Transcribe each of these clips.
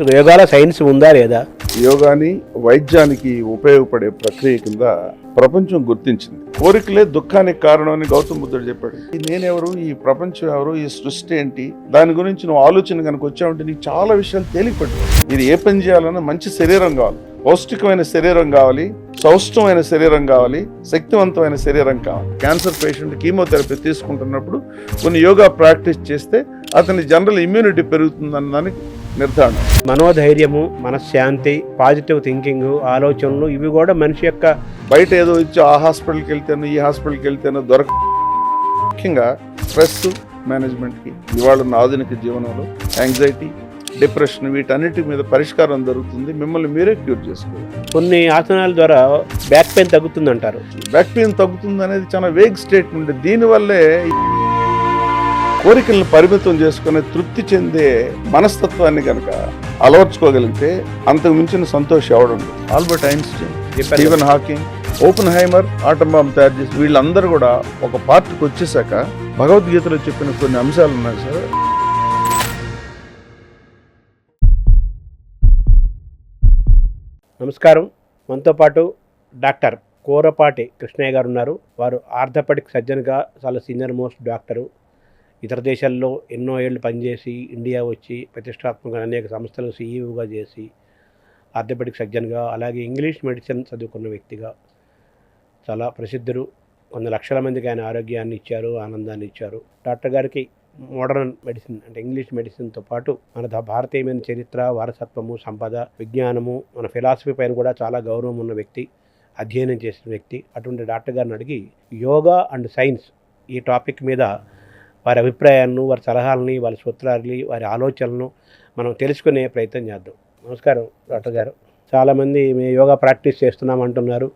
యోగాలో సైన్స్ ఉందా లేదా? యోగాని వైద్యానికి ఉపయోగపడే ప్రక్రియ కింద ప్రపంచం గుర్తించింది. కోరికలే దుఃఖానికి కారణం అని గౌతమ్ బుద్ధుడు చెప్పాడు. నేనెవరు, ఈ ప్రపంచం ఎవరు, ఈ సృష్టి ఏంటి, దాని గురించి నువ్వు ఆలోచన కనుక వచ్చావంటే నీకు చాలా విషయాలు తేలిపడ్డాయి. మీరు ఏ పని చేయాలన్నా మంచి శరీరం కావాలి, పౌష్టికమైన శరీరం కావాలి, సౌష్ఠమైన శరీరం కావాలి, శక్తివంతమైన శరీరం కావాలి. క్యాన్సర్ పేషెంట్ కీమోథెరపీ తీసుకుంటున్నప్పుడు కొన్ని యోగా ప్రాక్టీస్ చేస్తే అతని జనరల్ ఇమ్యూనిటీ పెరుగుతుందన్నదానికి నిర్ధారణ. మనోధైర్యము, మనశ్శాంతి, పాజిటివ్ థింకింగ్, ఆలోచనలు ఇవి కూడా మనిషి యొక్క బయట ఏదో ఇచ్చి ఆ హాస్పిటల్కి వెళ్తేనో ఈ హాస్పిటల్కి వెళ్తేనో ముఖ్యంగా స్ట్రెస్ మేనేజ్మెంట్కి ఇవాళ ఉన్న ఆధునిక జీవనంలో యాంగ్జైటీ, డిప్రెషన్ వీటన్నిటి మీద పరిష్కారం దొరుకుతుంది. మిమ్మల్ని మీరే క్యూర్ చేసుకోవాలి. కొన్ని ఆసనాల ద్వారా బ్యాక్ పెయిన్ తగ్గుతుంది అంటారు. బ్యాక్ పెయిన్ తగ్గుతుంది అనేది చాలా వేగ్ స్టేట్మెంట్. దీనివల్లే కోరికలను పరిమితం చేసుకునే తృప్తి చెందే మనస్తత్వాన్ని కనుక అలవర్చుకోగలిగితే అంతకు మించిన సంతోషం ఎవడం. Albert Einstein, Stephen Hawking, Oppenheimer atom bomb తయారు చేసి వీళ్ళందరూ కూడా ఒక పార్టీకి వచ్చేసాక భగవద్గీతలో చెప్పిన కొన్ని అంశాలు ఉన్నాయి సార్. నమస్కారం. మనతో పాటు డాక్టర్ కోరపాటి కృష్ణయ్య గారు ఉన్నారు. వారు ఆర్థోపెడిక్ సర్జన్గా చాలా సీనియర్ మోస్ట్ డాక్టరు. ఇతర దేశాల్లో ఎన్నో ఏళ్ళు పనిచేసి ఇండియా వచ్చి ప్రతిష్టాత్మకంగా అనేక సంస్థలకు సీఈఓగా చేసి ఆర్థోపెడిక్ సర్జన్గా, అలాగే ఇంగ్లీష్ మెడిసిన్ చదువుకున్న వ్యక్తిగా చాలా ప్రసిద్ధులు. కొన్ని లక్షల మందికి ఆయన ఆరోగ్యాన్ని ఇచ్చారు, ఆనందాన్ని ఇచ్చారు. డాక్టర్ గారికి మోడర్న్ మెడిసిన్ అంటే ఇంగ్లీష్ మెడిసిన్తో పాటు మన భారతీయమైన చరిత్ర, వారసత్వము, సంపద, విజ్ఞానము, మన ఫిలాసఫీ పైన కూడా చాలా గౌరవం ఉన్న వ్యక్తి, అధ్యయనం చేసిన వ్యక్తి. అటువంటి డాక్టర్ గారిని అడిగి యోగా అండ్ సైన్స్ ఈ టాపిక్ మీద వారి అభిప్రాయాలను, వారి సలహాలని, వారి సూత్రాలని, వారి ఆలోచనలను మనం తెలుసుకునే ప్రయత్నం చేద్దాం. నమస్కారం డాక్టర్ గారు. చాలామంది మేము యోగా ప్రాక్టీస్ చేస్తున్నామంటున్నారు.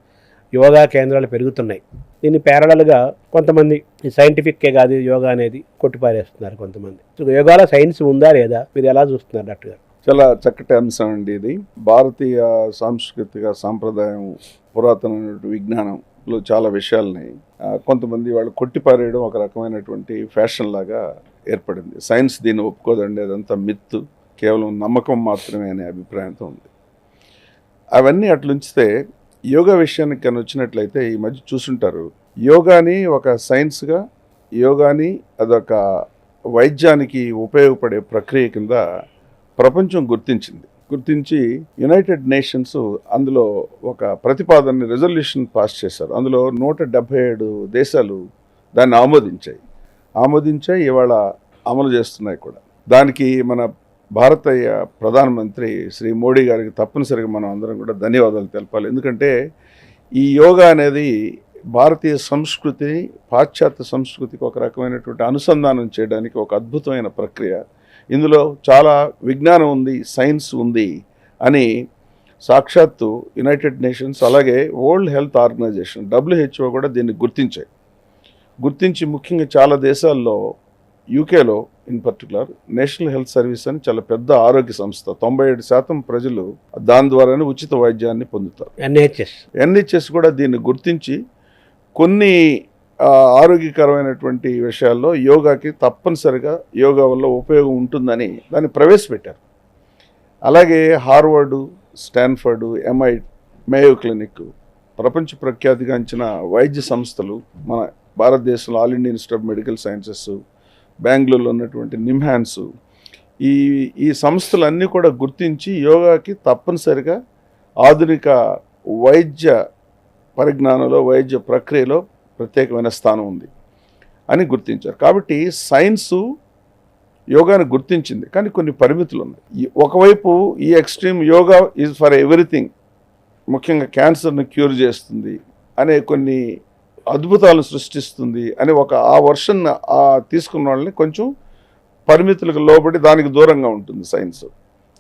యోగా కేంద్రాలు పెరుగుతున్నాయి. దీన్ని ప్యారలల్గా కొంతమంది సైంటిఫిక్కే కాదు యోగా అనేది కొట్టిపారేస్తున్నారు కొంతమంది. యోగాలో సైన్స్ ఉందా లేదా, మీరు ఎలా చూస్తున్నారు డాక్టర్ గారు? చాలా చక్కటి అంశం అండి ఇది. భారతీయ సాంస్కృతిక సాంప్రదాయం, పురాతన విజ్ఞానంలో చాలా విషయాల్ని కొంతమంది వాళ్ళు కొట్టిపారేయడం ఒక రకమైనటువంటి ఫ్యాషన్ లాగా ఏర్పడింది. సైన్స్ దీన్ని ఒప్పుకోదండి, అదంతా మిత్తు, కేవలం నమ్మకం మాత్రమే అనే అభిప్రాయంతో ఉంది. అవన్నీ అట్లుంచితే యోగా విషయానికి కానీ వచ్చినట్లయితే ఈ మధ్య చూసుంటారు, యోగాని ఒక సైన్స్గా, యోగాని అదొక వైద్యానికి ఉపయోగపడే ప్రక్రియ కింద ప్రపంచం గుర్తించి యునైటెడ్ నేషన్స్ అందులో ఒక ప్రతిపాదనని రెజల్యూషన్ పాస్ చేశారు. అందులో 177 దేశాలు దాన్ని ఆమోదించాయి, ఇవాళ అమలు చేస్తున్నాయి కూడా. దానికి మన భారతీయ ప్రధానమంత్రి శ్రీ మోడీ గారికి తప్పనిసరిగా మనం అందరం కూడా ధన్యవాదాలు తెలపాలి. ఎందుకంటే ఈ యోగా అనేది భారతీయ సంస్కృతిని పాశ్చాత్య సంస్కృతికి ఒక రకమైనటువంటి అనుసంధానం చేయడానికి ఒక అద్భుతమైన ప్రక్రియ. ఇందులో చాలా విజ్ఞానం ఉంది, సైన్స్ ఉంది అని సాక్షాత్తు యునైటెడ్ నేషన్స్, అలాగే వరల్డ్ హెల్త్ ఆర్గనైజేషన్ WHO కూడా దీన్ని గుర్తించి ముఖ్యంగా చాలా దేశాల్లో, యూకేలో in particular national health service అని చాలా పెద్ద ఆరోగ్య సంస్థ, 97% ప్రజలు దాని ద్వారానే ఉచిత వైద్యాన్ని పొందుతారు. NHS కూడా దీన్ని గుర్తించి కొన్ని ఆరోగ్యకరమైనటువంటి విషయాల్లో యోగాకి తప్పనిసరిగా యోగా వల్ల ఉపయోగం ఉంటుందని దాన్ని ప్రవేశపెట్టారు. అలాగే హార్వర్డు, స్టాన్ఫర్డు, మేయో క్లినిక్, ప్రపంచ ప్రఖ్యాతిగాంచిన వైద్య సంస్థలు, మన భారతదేశంలో all India institute of medical sciences, బెంగళూరులో ఉన్నటువంటి నిమ్హాన్స్, ఈ సంస్థలన్నీ కూడా గుర్తించి యోగాకి తప్పనిసరిగా ఆధునిక వైద్య పరిజ్ఞానంలో, వైద్య ప్రక్రియలో ప్రత్యేకమైన స్థానం ఉంది అని గుర్తించారు. కాబట్టి సైన్సు యోగాని గుర్తించింది, కానీ కొన్ని పరిమితులు ఉన్నాయి. ఒకవైపు ఈ extreme yoga is for everything, ముఖ్యంగా క్యాన్సర్ని క్యూర్ చేస్తుంది అనే కొన్ని అద్భుతాలను సృష్టిస్తుంది అని ఆ వర్షన్ తీసుకున్న వాళ్ళని కొంచెం పరిమితులకు లోబడి దానికి దూరంగా ఉంటుంది సైన్స్.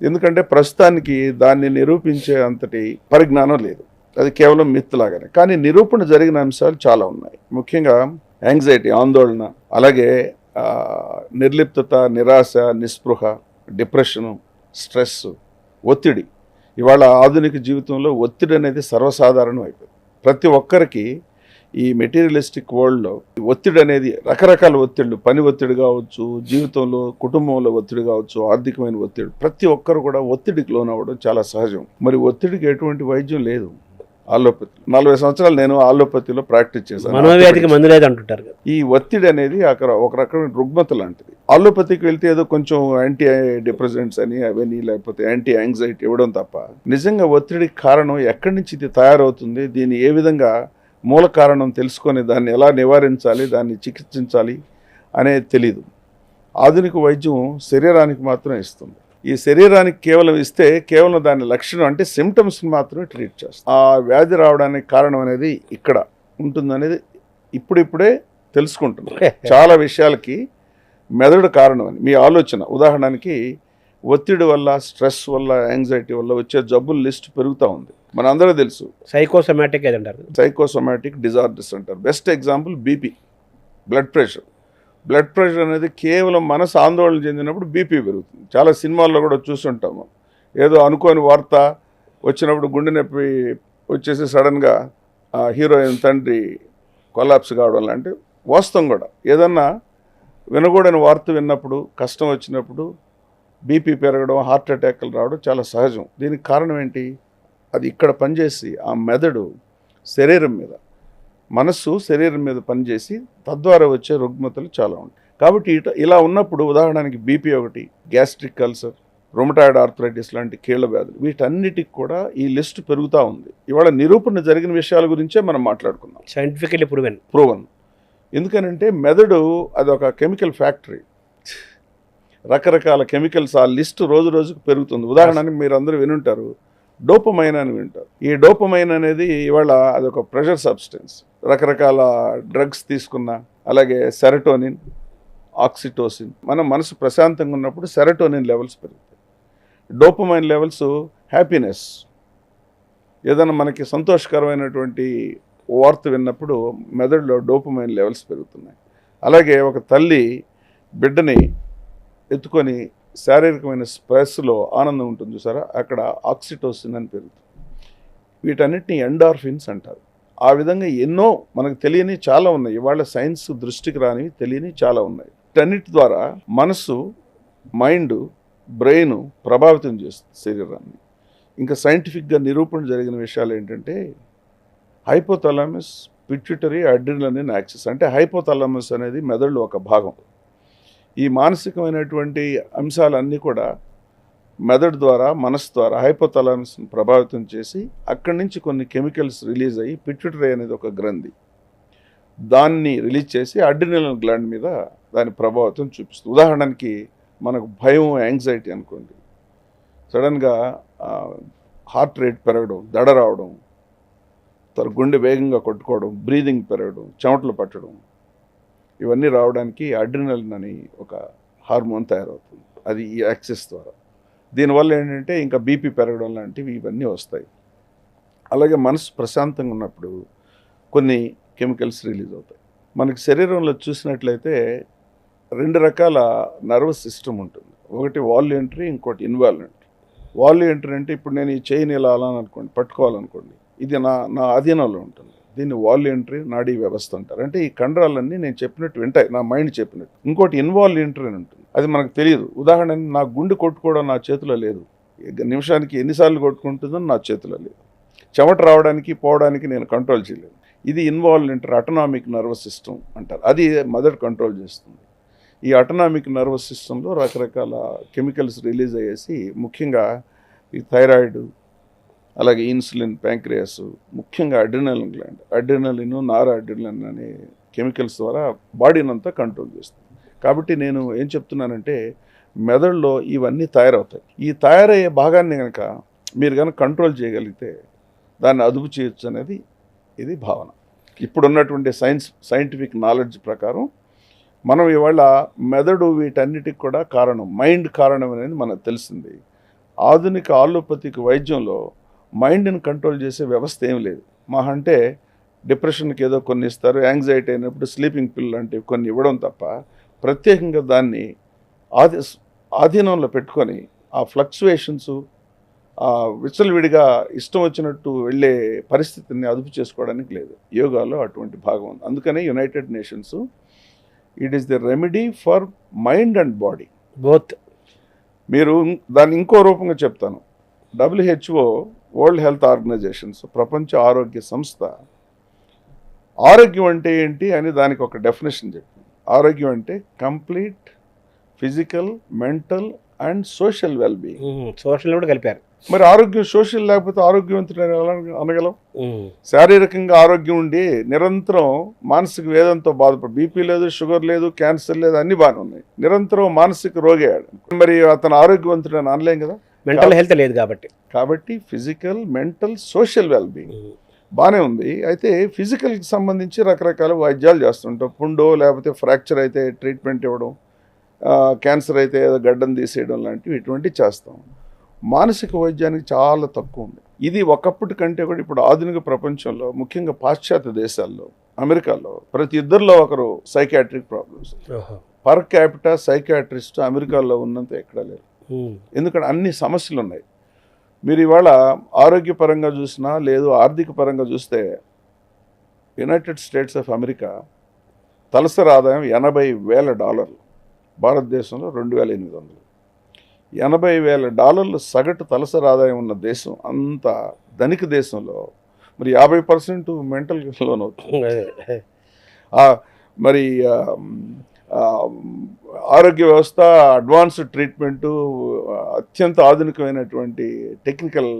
ఎందుకంటే ప్రస్తుతానికి దాన్ని నిరూపించే అంతటి పరిజ్ఞానం లేదు, అది కేవలం మిత్ లాగానే. కానీ నిరూపణ జరిగిన అంశాలు చాలా ఉన్నాయి. ముఖ్యంగా యాంగ్జైటీ, ఆందోళన, అలాగే నిర్లిప్తత, నిరాశ, నిస్పృహ, డిప్రెషను, స్ట్రెస్, ఒత్తిడి. ఇవాళ ఆధునిక జీవితంలో ఒత్తిడి అనేది సర్వసాధారణం అయిపోయింది. ప్రతి ఒక్కరికి ఈ మెటీరియలిస్టిక్ వరల్డ్లో ఒత్తిడి అనేది రకరకాల ఒత్తిళ్ళు, పని ఒత్తిడి కావచ్చు, జీవితంలో కుటుంబంలో ఒత్తిడి కావచ్చు, ఆర్థికమైన ఒత్తిడి, ప్రతి ఒక్కరు కూడా ఒత్తిడికి లోనవ్వడం చాలా సహజం. మరి ఒత్తిడికి ఎటువంటి వైద్యం లేదు. ఆలోపతి 40 సంవత్సరాలు నేను ఆలోపతిలో ప్రాక్టీస్ చేశాను. మనోవ్యాధికి మందు లేదు అంటుంటారు కదా. ఈ ఒత్తిడి అనేది అక్కడ ఒక రకమైన రుగ్మత లాంటిది. ఆలోపతికి వెళ్తే ఏదో కొంచెం యాంటీ డిప్రెసెంట్స్ అని అవన్నీ, లేకపోతే యాంటీ యాంగ్జైటీ ఇవ్వడం తప్ప నిజంగా ఒత్తిడికి కారణం ఎక్కడి నుంచి ఇది తయారవుతుంది, దీన్ని ఏ విధంగా మూల కారణం తెలుసుకొని దాన్ని ఎలా నివారించాలి, దాన్ని చికిత్సించాలి అనేది తెలీదు. ఆధునిక వైద్యం శరీరానికి మాత్రమే ఇస్తుంది. ఈ శరీరానికి కేవలం ఇస్తే కేవలం దాని లక్షణం అంటే సిమ్టమ్స్ని మాత్రమే ట్రీట్ చేస్తుంది. ఆ వ్యాధి రావడానికి కారణం అనేది ఇక్కడ ఉంటుందనేది ఇప్పుడిప్పుడే తెలుసుకుంటున్నాం. చాలా విషయాలకి మెదడు కారణం అని మీ ఆలోచన. ఉదాహరణకి ఒత్తిడి వల్ల, స్ట్రెస్ వల్ల, యాంగ్జైటీ వల్ల వచ్చే జబ్బుల లిస్ట్ పెరుగుతూ ఉంది. మనందరూ తెలుసు సైకోసోమాటిక్ ఏదంటారు, సైకోసోమాటిక్ డిజార్డర్స్ అంటారు. Best example BP, blood pressure. Blood pressure అనేది కేవలం మనసు ఆందోళన చెందినప్పుడు బీపీ పెరుగుతుంది. చాలా సినిమాల్లో కూడా చూస్తుంటాము. ఏదో అనుకోని వార్త వచ్చినప్పుడు గుండె నొప్పి వచ్చేసి సడన్గా హీరోయిన్ తండ్రి కొలాప్స్ కావడం లాంటి వాస్తవం కూడా. ఏదన్నా వినకూడని వార్త విన్నప్పుడు, కష్టం వచ్చినప్పుడు బీపీ పెరగడం, హార్ట్ అటాక్లు రావడం చాలా సహజం. దీనికి కారణం ఏంటి? అది ఇక్కడ పనిచేసి ఆ మెదడు శరీరం మీద, మనస్సు శరీరం మీద పనిచేసి తద్వారా వచ్చే రుగ్మతలు చాలా ఉంటాయి. కాబట్టి ఇలా ఉన్నప్పుడు ఉదాహరణకి బీపీ ఒకటి, గ్యాస్ట్రిక్ అల్సర్, రొమటాయిడ్ ఆర్థరైటిస్ లాంటి కీళ్ళ వ్యాధులు, వీటన్నిటికి కూడా ఈ లిస్ట్ పెరుగుతూ ఉంది. ఇవాళ నిరూపణ జరిగిన విషయాల గురించే మనం మాట్లాడుకున్నాం. Scientifically proven. ఎందుకనంటే మెదడు అదొక కెమికల్ ఫ్యాక్టరీ. రకరకాల కెమికల్స్ ఆ లిస్ట్ రోజు రోజుకు పెరుగుతుంది. ఉదాహరణకి మీరు అందరూ వినుంటారు, డోపమైన్ అని వింటారు. ఈ డోపమైన్ అనేది ఇవాళ అదొక ప్రెషర్ సబ్స్టెన్స్. రకరకాల డ్రగ్స్ తీసుకున్న, అలాగే సెరటోనిన్, ఆక్సిటోసిన్. మన మనసు ప్రశాంతంగా ఉన్నప్పుడు సెరటోనిన్ లెవెల్స్ పెరుగుతాయి. డోపమైన్ లెవెల్స్ హ్యాపీనెస్, ఏదైనా మనకి సంతోషకరమైనటువంటి వార్త విన్నప్పుడు మెదడులో డోపమైన్ లెవెల్స్ పెరుగుతున్నాయి. అలాగే ఒక తల్లి బిడ్డని ఎత్తుకొని శారీరకమైన స్ట్రెస్లో ఆనందం ఉంటుంది చూసారా, అక్కడ ఆక్సిటోసిన్ అని పెరుగుతుంది. వీటన్నిటిని ఎండార్ఫిన్స్ అంటారు. ఆ విధంగా ఎన్నో మనకు తెలియని చాలా ఉన్నాయి. ఇవాళ సైన్స్ దృష్టికి రానివి తెలియని చాలా ఉన్నాయి. వీటన్నిటి ద్వారా మనసు, మైండ్, బ్రెయిన్ ప్రభావితం చేస్తుంది శరీరాన్ని. ఇంకా సైంటిఫిక్గా నిరూపణ జరిగిన విషయాలు ఏంటంటే హైపోథాలమస్, పిట్యూటరీ, అడ్రినలిన్ యాక్సిస్. అంటే హైపోథాలమస్ అనేది మెదడులో ఒక భాగం. ఈ మానసికమైనటువంటి అంశాలన్నీ కూడా మెదడు ద్వారా, మనసు ద్వారా హైపోథాలమస్ని ప్రభావితం చేసి అక్కడి నుంచి కొన్ని కెమికల్స్ రిలీజ్ అయ్యి పిట్యూటరీ అనేది ఒక గ్రంథి, దాన్ని రిలీజ్ చేసి అడ్రినలిన్ గ్లాండ్ మీద దాని ప్రభావితం చూపిస్తుంది. ఉదాహరణకి మనకు భయం, యాంగ్జైటీ అనుకోండి, సడన్గా హార్ట్ రేట్ పెరగడం, దడ రావడం, గుండె వేగంగా కొట్టుకోవడం, బ్రీదింగ్ పెరగడం, చెమటలు పట్టడం, ఇవన్నీ రావడానికి అడ్రినలిన్ అని ఒక హార్మోన్ తయారవుతుంది. అది ఈ యాక్సిస్ ద్వారా. దీనివల్ల ఏంటంటే ఇంకా బీపీ పెరగడం లాంటివి ఇవన్నీ వస్తాయి. అలాగే మనసు ప్రశాంతంగా ఉన్నప్పుడు కొన్ని కెమికల్స్ రిలీజ్ అవుతాయి. మనకి శరీరంలో చూసినట్లయితే 2 రకాల నర్వస్ సిస్టమ్ ఉంటుంది. ఒకటి వాల్యూంటరీ, ఇంకోటి ఇన్వాల్యూంటరీ. వాల్యూంటరీ అంటే ఇప్పుడు నేను ఈ చైన్ ఇలా అనుకోండి, పట్టుకోవాలనుకోండి, ఇది నా అధీనంలో ఉంటుంది. దీన్ని వాల్యూంటరీ నాడీ వ్యవస్థ అంటారు. అంటే ఈ కండరాలన్నీ నేను చెప్పినట్టు వింటాయి, నా మైండ్ చెప్పినట్టు. ఇంకోటి ఇన్వాల్యూంటరీ అని ఉంటుంది, అది మనకు తెలియదు. ఉదాహరణకి నా గుండె కొట్టుకోవడం నా చేతిలో లేదు, నిమిషానికి ఎన్నిసార్లు కొట్టుకుంటుందో నా చేతిలో లేదు. చెమట రావడానికి పోవడానికి నేను కంట్రోల్ చేయలేను. ఇది ఇన్వాల్యూంటరీ అటోనామిక్ నర్వస్ సిస్టమ్ అంటారు. అది మెదడు కంట్రోల్ చేస్తుంది. ఈ అటోనామిక్ నర్వస్ సిస్టంలో రకరకాల కెమికల్స్ రిలీజ్ అయ్యేసి ముఖ్యంగా ఈ థైరాయిడ్, అలాగే ఇన్సులిన్, ప్యాంక్రియాస్, ముఖ్యంగా అడ్రినలిన్ గ్లాండ్, అడ్రినలిన్, నార్ అడ్రినలిన్ అనే కెమికల్స్ ద్వారా బాడీని అంతా కంట్రోల్ చేస్తుంది. కాబట్టి నేను ఏం చెప్తున్నానంటే మెదడులో ఇవన్నీ తయారవుతాయి. ఈ తయారయ్యే భాగాన్ని కనుక మీరు కనుక కంట్రోల్ చేయగలిగితే దాన్ని అదుపు చేయొచ్చు అనేది ఇది భావన. ఇప్పుడున్నటువంటి సైంటిఫిక్ నాలెడ్జ్ ప్రకారం మనం ఇవాళ మెదడు వీటన్నిటికి కూడా కారణం, మైండ్ కారణం అనేది మనకు తెలిసింది. ఆధునిక ఆలోపతిక్ వైద్యంలో మైండ్ని కంట్రోల్ చేసే వ్యవస్థ ఏం లేదు. అంటే డిప్రెషన్కి ఏదో కొన్ని ఇస్తారు, యాంగ్జైటీ అయినప్పుడు స్లీపింగ్ పిల్ లాంటివి కొన్ని ఇవ్వడం తప్ప ప్రత్యేకంగా దాన్ని ఆధీనంలో పెట్టుకొని ఆ ఫ్లక్చువేషన్స్, విచ్చలవిడిగా ఇష్టం వచ్చినట్టు వెళ్ళే పరిస్థితిని అదుపు చేసుకోవడానికి లేదు. యోగాలో అటువంటి భాగం ఉంది. అందుకనే United nations it is the remedy for mind and body both. మీరు దాన్ని ఇంకో రూపంగా చెప్తాను. WHO వరల్డ్ హెల్త్ ఆర్గనైజేషన్స్ ప్రపంచ ఆరోగ్య సంస్థ ఆరోగ్యం అంటే ఏంటి అని దానికి ఒక డెఫినేషన్ చెప్పింది. ఆరోగ్యం అంటే complete physical, mental and social wellbeing. Social కూడా కలిపారు. మరి ఆరోగ్యం సోషల్ లేకపోతే ఆరోగ్యవంతుడు ఎలా అనగలం? శారీరకంగా ఆరోగ్యం ఉండి నిరంతరం మానసిక వేదంతో బాధపడు, బీపీ లేదు, షుగర్ లేదు, క్యాన్సర్ లేదు, అన్ని బాగానే ఉన్నాయి, నిరంతరం మానసిక రోగయ్యాడు, మరి అతను ఆరోగ్యవంతుడు అని అనలేం కదా. మెంటల్ హెల్త్ లేదు కాబట్టి ఫిజికల్, మెంటల్, సోషల్ వెల్బీయింగ్ బాగానే ఉంది. అయితే ఫిజికల్కి సంబంధించి రకరకాల వైద్యాలు చేస్తుంటాం. పుండో లేకపోతే ఫ్రాక్చర్ అయితే ట్రీట్మెంట్ ఇవ్వడం, క్యాన్సర్ అయితే ఏదో గడ్డం తీసేయడం లాంటివి ఇటువంటివి చేస్తాం. మానసిక వైద్యానికి చాలా తక్కువ ఉంది. ఇది ఒకప్పటి కంటే కూడా ఇప్పుడు ఆధునిక ప్రపంచంలో, ముఖ్యంగా పాశ్చాత్య దేశాల్లో, అమెరికాలో ప్రతి ఇద్దరిలో ఒకరు psychiatric problems. Per capita psychiatrist అమెరికాలో ఉన్నంత ఎక్కడా లేరు. ఎందుకంటే అన్ని సమస్యలు ఉన్నాయి. మీరు ఇవాళ ఆరోగ్యపరంగా చూసినా లేదు ఆర్థిక పరంగా చూస్తే యునైటెడ్ స్టేట్స్ ఆఫ్ అమెరికా తలసరి ఆదాయం $80,000, భారతదేశంలో 2,800. $80,000 సగటు తలసరి ఆదాయం ఉన్న దేశం, అంత ధనిక దేశంలో మరి 50% మెంటల్ లోన్ అవుతుంది. మరి ఆరోగ్య వ్యవస్థ, అడ్వాన్స్డ్ ట్రీట్మెంటు, అత్యంత ఆధునికమైనటువంటి టెక్నికల్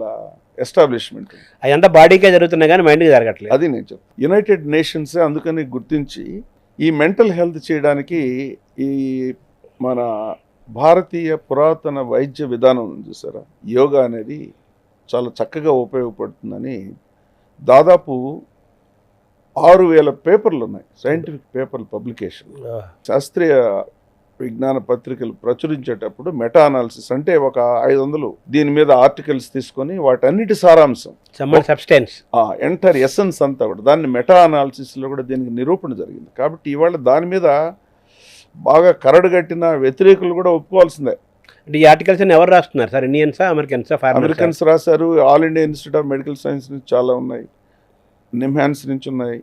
ఎస్టాబ్లిష్మెంట్, అదంతా బాడీకే జరుగుతున్నాయి కానీ మైండ్కి జరగట్లేదు. అది నేను చెప్తాను. యునైటెడ్ నేషన్స్ అందుకని గుర్తించి ఈ మెంటల్ హెల్త్ చేయడానికి ఈ మన భారతీయ పురాతన వైద్య విధానం చూసారా, యోగా అనేది చాలా చక్కగా ఉపయోగపడుతుందని దాదాపు 6,000 పేపర్లు ఉన్నాయి, సైంటిఫిక్ పేపర్లు పబ్లికేషన్. శాస్త్రీయ విజ్ఞాన పత్రికలు ప్రచురించేటప్పుడు మెటా అనాలిసిస్ అంటే ఒక 500 దీని మీద ఆర్టికల్స్ తీసుకొని వాటన్నిటి సారాంశం, సబ్స్టెన్స్, ఎంటైర్ ఎసెన్స్ అంతా కూడా దాన్ని మెటా అనాలిసిస్లో కూడా దీనికి నిరూపణ జరిగింది. కాబట్టి ఇవాళ దాని మీద బాగా కరడుగట్టిన వ్యతిరేకులు కూడా ఒప్పుకోవాల్సిందే. అంటే ఈ ఆర్టికల్స్ ఎవరు రాస్తున్నారు సార్? ఇండియన్సా, అమెరికన్సా? అమెరికన్స్ రాశారు. All India institute of medical science నుంచి చాలా ఉన్నాయి, నిమ్హాన్స్ నుంచి ఉన్నాయి,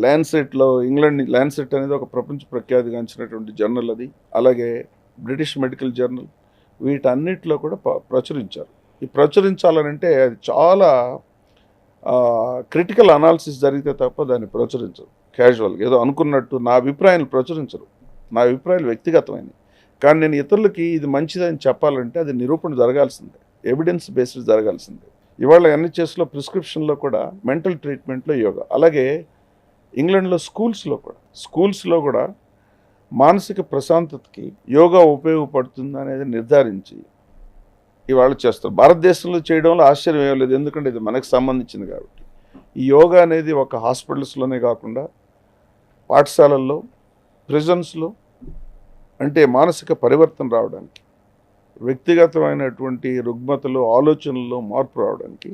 ల్యాన్సెట్లో, ఇంగ్లాండ్ ల్యాన్సెట్ అనేది ఒక ప్రపంచ ప్రఖ్యాతిగాంచినటువంటి జర్నల్ అది, అలాగే బ్రిటిష్ మెడికల్ జర్నల్, వీటన్నిటిలో కూడా ప్రచురించారు. ఈ ప్రచురించాలనంటే అది చాలా క్రిటికల్ అనాలిసిస్ జరిగితే తప్ప దాన్ని ప్రచురించరు. క్యాజువల్గా ఏదో అనుకున్నట్టు నా అభిప్రాయాలు ప్రచురించరు. నా అభిప్రాయాలు వ్యక్తిగతమైనవి, కానీ నేను ఇతరులకి ఇది మంచిదని చెప్పాలంటే అది నిరూపణ జరగాల్సిందే, ఎవిడెన్స్ బేస్డ్ జరగాల్సిందే. ఇవాళ NHSలో ప్రిస్క్రిప్షన్లో కూడా మెంటల్ ట్రీట్మెంట్లో యోగా, అలాగే ఇంగ్లాండ్లో స్కూల్స్లో కూడా మానసిక ప్రశాంతతకి యోగా ఉపయోగపడుతుంది అనేది నిర్ధారించి ఇవాళ చేస్తారు. భారతదేశంలో చేయడంలో ఆశ్చర్యం ఏం లేదు, ఎందుకంటే ఇది మనకు సంబంధించింది కాబట్టి. ఈ యోగా అనేది ఒక హాస్పిటల్స్లోనే కాకుండా పాఠశాలల్లో, ప్రిజన్స్లో, అంటే మానసిక పరివర్తన రావడానికి, వ్యక్తిగతమైనటువంటి రుగ్మతలు, ఆలోచనల్లో మార్పు రావడానికి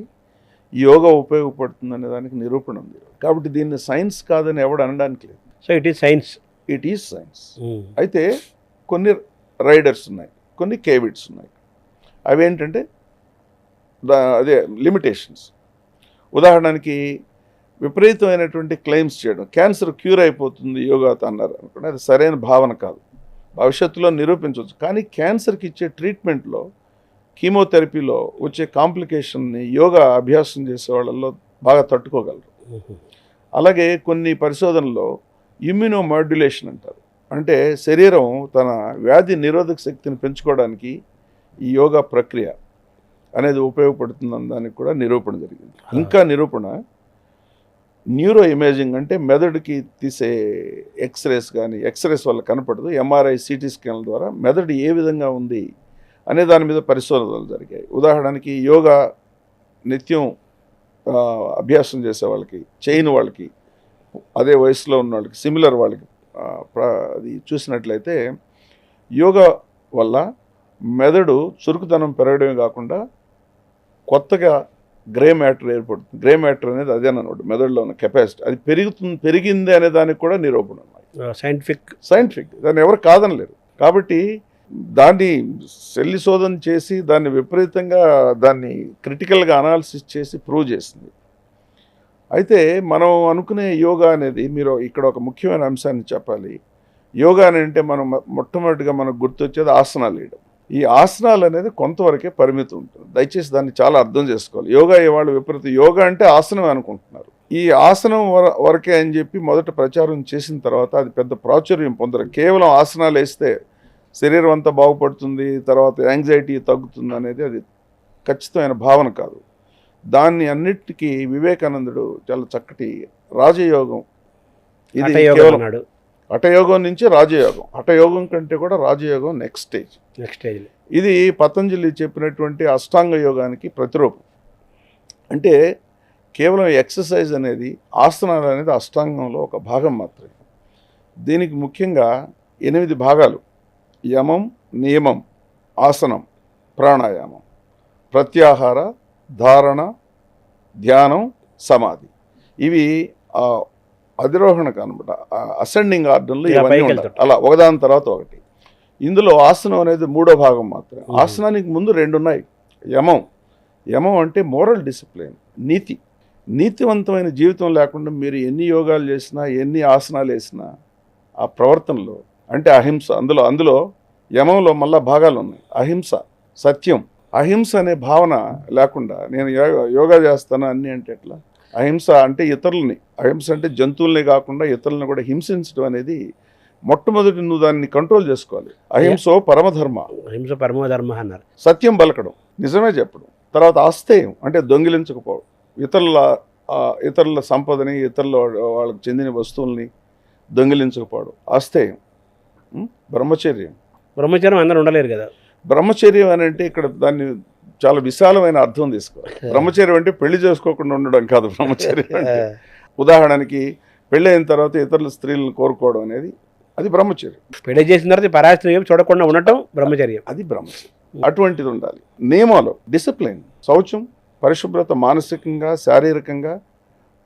ఈ యోగా ఉపయోగపడుతుందనే దానికి నిరూపణ ఉంది. కాబట్టి దీన్ని సైన్స్ కాదని ఎవడు అనడానికి లేదు. So it is science. అయితే కొన్ని రైడర్స్ ఉన్నాయి, కొన్ని కేవిడ్స్ ఉన్నాయి. అవేంటంటే అదే లిమిటేషన్స్. ఉదాహరణకి విపరీతమైనటువంటి క్లెయిమ్స్ చేయడం, క్యాన్సర్ క్యూర్ అయిపోతుంది యోగాతో అన్నారు అనుకోండి, అది సరైన భావన కాదు. భవిష్యత్తులో నిరూపించవచ్చు, కానీ క్యాన్సర్కి ఇచ్చే ట్రీట్మెంట్లో, కీమోథెరపీలో వచ్చే కాంప్లికేషన్ని యోగా అభ్యాసం చేసే వాళ్ళల్లో బాగా తట్టుకోగలరు. అలాగే కొన్ని పరిశోధనలో ఇమ్యూనోమాడ్యులేషన్ అంటారు, అంటే శరీరం తన వ్యాధి నిరోధక శక్తిని పెంచుకోవడానికి ఈ యోగా ప్రక్రియ అనేది ఉపయోగపడుతుందని దానికి కూడా నిరూపణ జరిగింది. ఇంకా నిరూపణ న్యూరో ఇమేజింగ్, అంటే మెదడుకి తీసే ఎక్స్రేస్ వల్ల కనపడదు, MRI, CT స్కాన్ల ద్వారా మెదడు ఏ విధంగా ఉంది అనే దాని మీద పరిశోధనలు జరిగాయి. ఉదాహరణకి యోగా నిత్యం అభ్యాసం చేసే వాళ్ళకి, చేయని వాళ్ళకి, అదే వయసులో ఉన్న వాళ్ళకి, సిమిలర్ వాళ్ళకి అది చూసినట్లయితే యోగా వల్ల మెదడు చురుకుతనం పెరగడమే కాకుండా కొత్తగా గ్రే మ్యాటర్ ఏర్పడుతుంది. గ్రే మ్యాటర్ అనేది అదేనమాట, మెదడులో ఉన్న కెపాసిటీ అది పెరిగింది అనే దానికి కూడా నిరూపణ ఉన్నాయి. సైంటిఫిక్ దాన్ని ఎవరు కాదనలేరు. కాబట్టి దాన్ని శల్య శోధన చేసి దాన్ని విపరీతంగా దాన్ని క్రిటికల్గా అనాలిసిస్ చేసి ప్రూవ్ చేసింది. అయితే మనం అనుకునే యోగా అనేది, మీరు ఇక్కడ ఒక ముఖ్యమైన అంశాన్ని చెప్పాలి. యోగా అని అంటే మనం మొట్టమొదటిగా మనకు గుర్తొచ్చేది ఆసనాలు వేయడం. ఈ ఆసనాలు అనేది కొంతవరకే పరిమితి ఉంటుంది. దయచేసి దాన్ని చాలా అర్థం చేసుకోవాలి. యోగా ఇవాళ విపరీత యోగా అంటే ఆసనం అనుకుంటున్నారు. ఈ ఆసనం వరకే అని చెప్పి మొదట ప్రచారం చేసిన తర్వాత అది పెద్ద ప్రాచుర్యం పొందరు. కేవలం ఆసనాలు వేస్తే శరీరం అంతా బాగుపడుతుంది, తర్వాత యాంగ్జైటీ తగ్గుతుంది అనేది అది ఖచ్చితమైన భావన కాదు. దాన్ని అన్నిటికీ వివేకానందుడు చాలా చక్కటి రాజయోగం, ఇది కేవలం హఠయోగం నుంచి రాజయోగం, హఠయోగం కంటే కూడా రాజయోగం నెక్స్ట్ స్టేజ్. ఇది పతంజలి చెప్పినటువంటి అష్టాంగ యోగానికి ప్రతిరూపం. అంటే కేవలం ఎక్సర్సైజ్ అనేది, ఆసనాలు అనేది అష్టాంగంలో ఒక భాగం మాత్రమే. దీనికి ముఖ్యంగా 8 భాగాలు: యమం, నియమం, ఆసనం, ప్రాణాయామం, ప్రత్యాహార, ధారణ, ధ్యానం, సమాధి. ఇవి అధిరోహణకు అనమాట, అసెండింగ్ ఆర్డర్లో ఇవన్నీ ఉంటాయి, అలా ఒకదాని తర్వాత ఒకటి. ఇందులో ఆసనం అనేది 3వ భాగం మాత్రమే. ఆసనానికి ముందు 2 ఉన్నాయి. యమం అంటే మోరల్ డిసిప్లిన్, నీతివంతమైన జీవితం లేకుండా మీరు ఎన్ని యోగాలు చేసినా, ఎన్ని ఆసనాలు వేసినా ఆ ప్రవర్తనలో, అంటే అహింస, అందులో యమంలో మళ్ళా భాగాలు ఉన్నాయి. అహింస, సత్యం. అహింస అనే భావన లేకుండా నేను యోగా చేస్తాను అన్నీ అంటే ఎట్లా? అహింస అంటే ఇతరులని, అహింస అంటే జంతువుల్ని కాకుండా ఇతరులను కూడా హింసించడం అనేది మొట్టమొదటి నువ్వు దాన్ని కంట్రోల్ చేసుకోవాలి. అహింసో పరమధర్మ అన్నారు. సత్యం పలకడం, నిజమే చెప్పడం. తర్వాత ఆస్తేయం అంటే దొంగిలించకపోవడం, ఇతరుల సంపదని, ఇతరుల వాళ్ళకి చెందిన వస్తువుల్ని దొంగిలించకపోవడం ఆస్తేయం. బ్రహ్మచర్యం అందరూ ఉండలేరు కదా. బ్రహ్మచర్యం అని అంటే ఇక్కడ దాన్ని చాలా విశాలమైన అర్థం తీసుకోవాలి. బ్రహ్మచర్యం అంటే పెళ్లి చేసుకోకుండా ఉండడం కాదు బ్రహ్మచర్యం అంటే. ఉదాహరణకి పెళ్ళి అయిన తర్వాత ఇతరుల స్త్రీలను కోరుకోవడం అనేది అది బ్రహ్మచర్యం. పెళ్లి చేసిన తర్వాత పరాస్త్రీ చూడకుండా ఉండటం బ్రహ్మచర్యం, అది బ్రహ్మచర్యం. అటువంటిది ఉండాలి. నియమాలు, డిసిప్లిన్, శౌచం, పరిశుభ్రత, మానసికంగా శారీరకంగా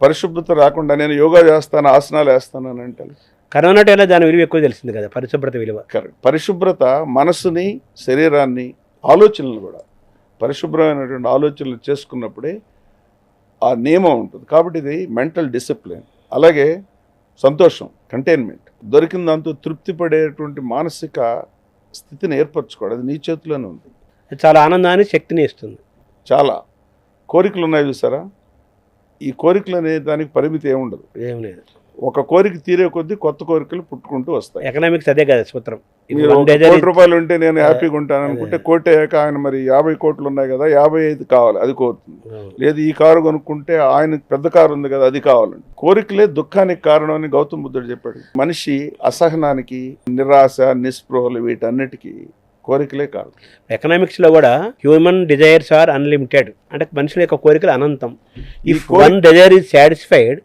పరిశుభ్రత రాకుండా నేను యోగా చేస్తాను, ఆసనాలు వేస్తాను అని అంటే కరోనా టైంలో దాని విలువ ఎక్కువ తెలిసింది కదా, పరిశుభ్రత విలువ. కరెక్ట్. పరిశుభ్రత మనస్సుని, శరీరాన్ని, ఆలోచనలు కూడా పరిశుభ్రమైనటువంటి ఆలోచనలు చేసుకున్నప్పుడే ఆ నియమం ఉంటుంది. కాబట్టి ఇది మెంటల్ డిసిప్లిన్. అలాగే సంతోషం, కంటైన్మెంట్, దొరికిన దాంతో తృప్తి పడేటువంటి మానసిక స్థితిని ఏర్పరచుకోవడం, అది నీ చేతిలోనే ఉంది. చాలా ఆనందాన్ని, శక్తిని ఇస్తుంది. చాలా కోరికలు ఉన్నాయి చూసారా, ఈ కోరికలు అనే దానికి పరిమితి ఏముండదు, ఏం లేదు. ఒక కోరిక తీరే కొద్దీ కొత్త కోరికలు పుట్టుకుంటూ వస్తాయి. ఎకనామిక్స్ అదే కదా సూత్రం. మీరు ₹1,00,00,000 ఉంటే నేను హ్యాపీగా ఉంటాను అనుకుంటే, కోటి అయ్యాక ఆయన మరి 50 కోట్లు ఉన్నాయి కదా, 55 కావాలి, అది కోరుతుంది. లేదు ఈ కారు కొనుక్కుంటే ఆయన పెద్ద కారు ఉంది కదా, అది కావాలండి. కోరికలే దుఃఖానికి కారణం అని గౌతమ్ బుద్ధుడు చెప్పాడు. మనిషి అసహనానికి, నిరాశ, నిస్పృహలు, వీటన్నిటికీ కోరికలే కాదు. ఎకనామిక్స్లో కూడా హ్యూమన్ డిజైర్స్ ఆర్ అన్లిమిటెడ్, అంటే మనుషుల యొక్క కోరికలు అనంతం. If one desire is satisfied,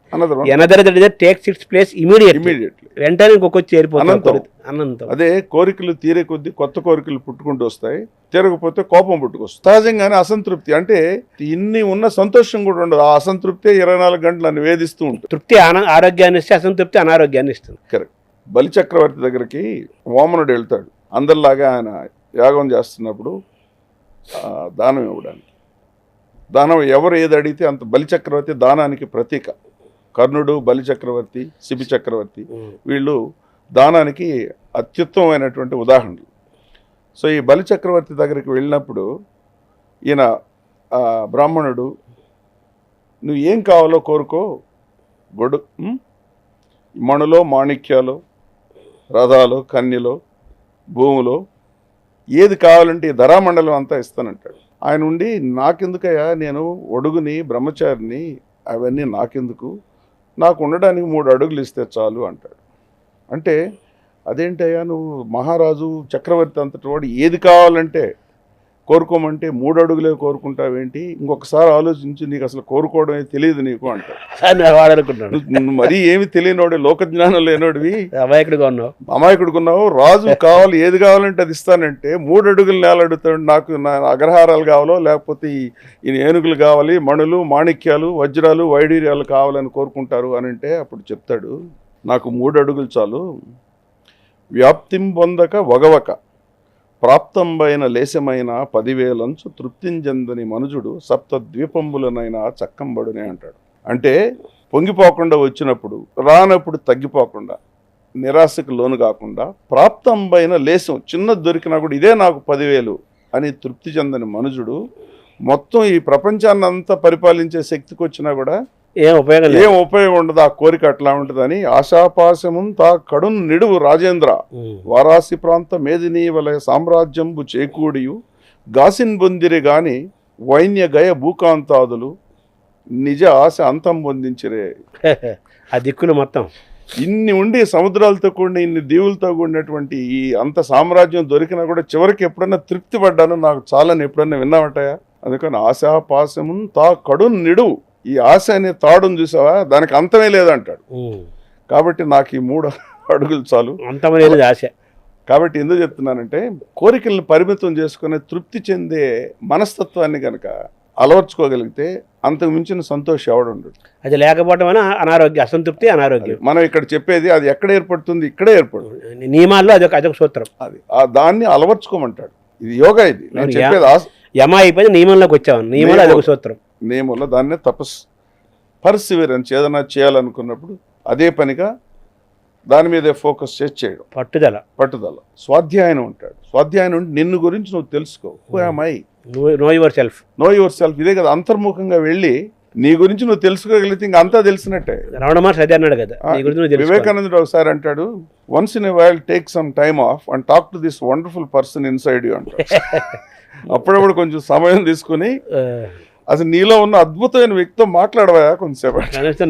another desire takes its place immediately, వెంటనే ఇంకొకటి చేరిపోతుంది. అనంతం. అదే కోరికలు తీరే కొద్దీ కొత్త కోరికలు పుట్టుకుంటూ వస్తాయి, తీరకపోతే కోపం పుట్టుకొస్తుంది. సహజంగానే అసంతృప్తి, అంటే ఇన్ని ఉన్న సంతోషం కూడా ఉండదు. ఆ అసంతృప్తి 24 గంటలు వేధిస్తూ ఉంటుంది. తృప్తి ఆరోగ్యాన్ని ఇస్తే, అసంతృప్తి అనారోగ్యాన్ని ఇస్తుంది. కరెక్ట్. బలిచక్రవర్తి దగ్గరికి వామనుడు వెళ్తాడు. అందరిలాగా ఆయన యాగం చేస్తున్నప్పుడు దానం ఇవ్వడానికి. దానం ఎవరు ఏది అడిగితే అంత. బలిచక్రవర్తి దానానికి ప్రతీక. కర్ణుడు, బలిచక్రవర్తి, శిబి చక్రవర్తి, వీళ్ళు దానానికి అత్యుత్తమైనటువంటి ఉదాహరణలు. సో ఈ బలిచక్రవర్తి దగ్గరికి వెళ్ళినప్పుడు ఈయన బ్రాహ్మణుడు, నువ్వు ఏం కావాలో కోరుకో, మణులో, మాణిక్యాలు, రథాలు, కన్యలో, భూములో ఏది కావాలంటే ఈ ధరామండలం అంతా ఇస్తానంటాడు. ఆయన ఉండి, నాకెందుకయ్యా, నేను ఒడుగుని, బ్రహ్మచారిని, అవన్నీ నాకెందుకు, నాకు ఉండడానికి 3 అడుగులు ఇస్తే చాలు అంటాడు. అంటే అదేంటయ్యా, నువ్వు మహారాజు, చక్రవర్తి అంతటి వాడు, ఏది కావాలంటే కోరుకోమంటే 3 అడుగులే కోరుకుంటావేంటి, ఇంకొకసారి ఆలోచించి, నీకు అసలు కోరుకోవడమే తెలియదు నీకు అంటాడు. మరీ ఏమి తెలియనోడే, లోకజ్ఞానం లేనోడివి, అమాయకుడుకున్నావు. రాజు కావాలి, ఏది కావాలంటే అది ఇస్తానంటే 3 అడుగులు నేల అడుగుతాడు. నాకు నా అగ్రహారాలు కావాలో, లేకపోతే ఈ ఏనుగులు కావాలి, మణులు, మాణిక్యాలు, వజ్రాలు, వైడూర్యాలు కావాలని కోరుకుంటారు అని అంటే, అప్పుడు చెప్తాడు, నాకు 3 అడుగులు చాలు. వ్యాప్తిం పొందక వగవక ప్రాప్తంబైన లేశమైన 10,000 తృప్తింజందని మనుజుడు సప్త ద్వీపంబులనైనా చక్కంబడునే అంటాడు. అంటే పొంగిపోకుండా వచ్చినప్పుడు, రానప్పుడు తగ్గిపోకుండా, నిరాశకు లోను కాకుండా, ప్రాప్తంబైన లేశం చిన్నది దొరికినా కూడా ఇదే నాకు 10,000 అని తృప్తి చెందని మనుజుడు మొత్తం ఈ ప్రపంచాన్ని అంతా పరిపాలించే శక్తికి వచ్చినా కూడా ఏం ఉపయోగం ఉండదు. ఆ కోరిక అట్లా ఉంటుందని ఆశాపాశము తా కడున్ నిడువు రాజేంద్ర వారాసి ప్రాంత మేదినీ వలయ సామ్రాజ్యంబు చేకూడియు గాసిన్ బొందిరి గాని వైన్య గయ భూకాంతాదులు నిజ ఆశ అంతం పొందించిరే. ఆ దిక్కులు మొత్తం ఇన్ని ఉండి సముద్రాలతో కూడిన ఇన్ని దీవులతో కూడినటువంటి ఈ అంత సామ్రాజ్యం దొరికినా కూడా చివరికి ఎప్పుడన్నా తృప్తి పడ్డాను, నాకు చాలని ఎప్పుడన్నా విన్నామటయా. అందుకని ఆశాపాశము తా కడున్ నిడువు, ఈ ఆశ అనే తాడును చూసావా, దానికి అంతమే లేదంటాడు. కాబట్టి నాకు ఈ 3 అడుగులు చాలు, అంతమనేది ఆశ. కాబట్టి ఎందుకు చెప్తున్నానంటే కోరికలను పరిమితం చేసుకునే తృప్తి చెందే మనస్తత్వాన్ని కనుక అలవర్చుకోగలిగితే అంతకు మించిన సంతోషం ఎవడుండడు. అది లేకపోవడం వల్ల అనారోగ్యం, అసంతృప్తి, అనారోగ్యం. మనం ఇక్కడ చెప్పేది అది ఎక్కడ ఏర్పడుతుంది, ఇక్కడే ఏర్పడుతుంది. నియమాల్లో అదొక సూత్రం. అది దాన్ని అలవర్చుకోమంటాడు. ఇది యోగా. ఇది నేను చెప్పేది యమ అయిపోయి నియమంలోకి వచ్చావు. నియమంలో అదొక సూత్రం. నియమంలో దాన్నే తపస్సు, పర్సివరెన్స్. ఏదైనా చేయాలనుకున్నప్పుడు అదే పనిగా దాని మీదే ఫోకస్ చేసి చేయడం, పట్టుదల. స్వాధ్యాయనం ఉంటాడు. స్వాధ్యాయనం అంటే నిన్ను గురించి నువ్వు తెలుసుకో. Know yourself. ఇదే కదా, అంతర్ముఖంగా వెళ్ళి నీ గురించి నువ్వు తెలుసుకోగలిగితే ఇంకా అంతా తెలిసినట్టే. రమణ మహర్షి అదే అన్నాడు కదా, వివేకానందుడు ఒకసారి అంటాడు, once in a while take some time of and talk to this wonderful person inside you అంటాడు. అప్పుడప్పుడు కొంచెం సమయం తీసుకుని అసలు నీలో ఉన్న అద్భుతమైన వ్యక్తితో మాట్లాడవా కొంచెంసేపు,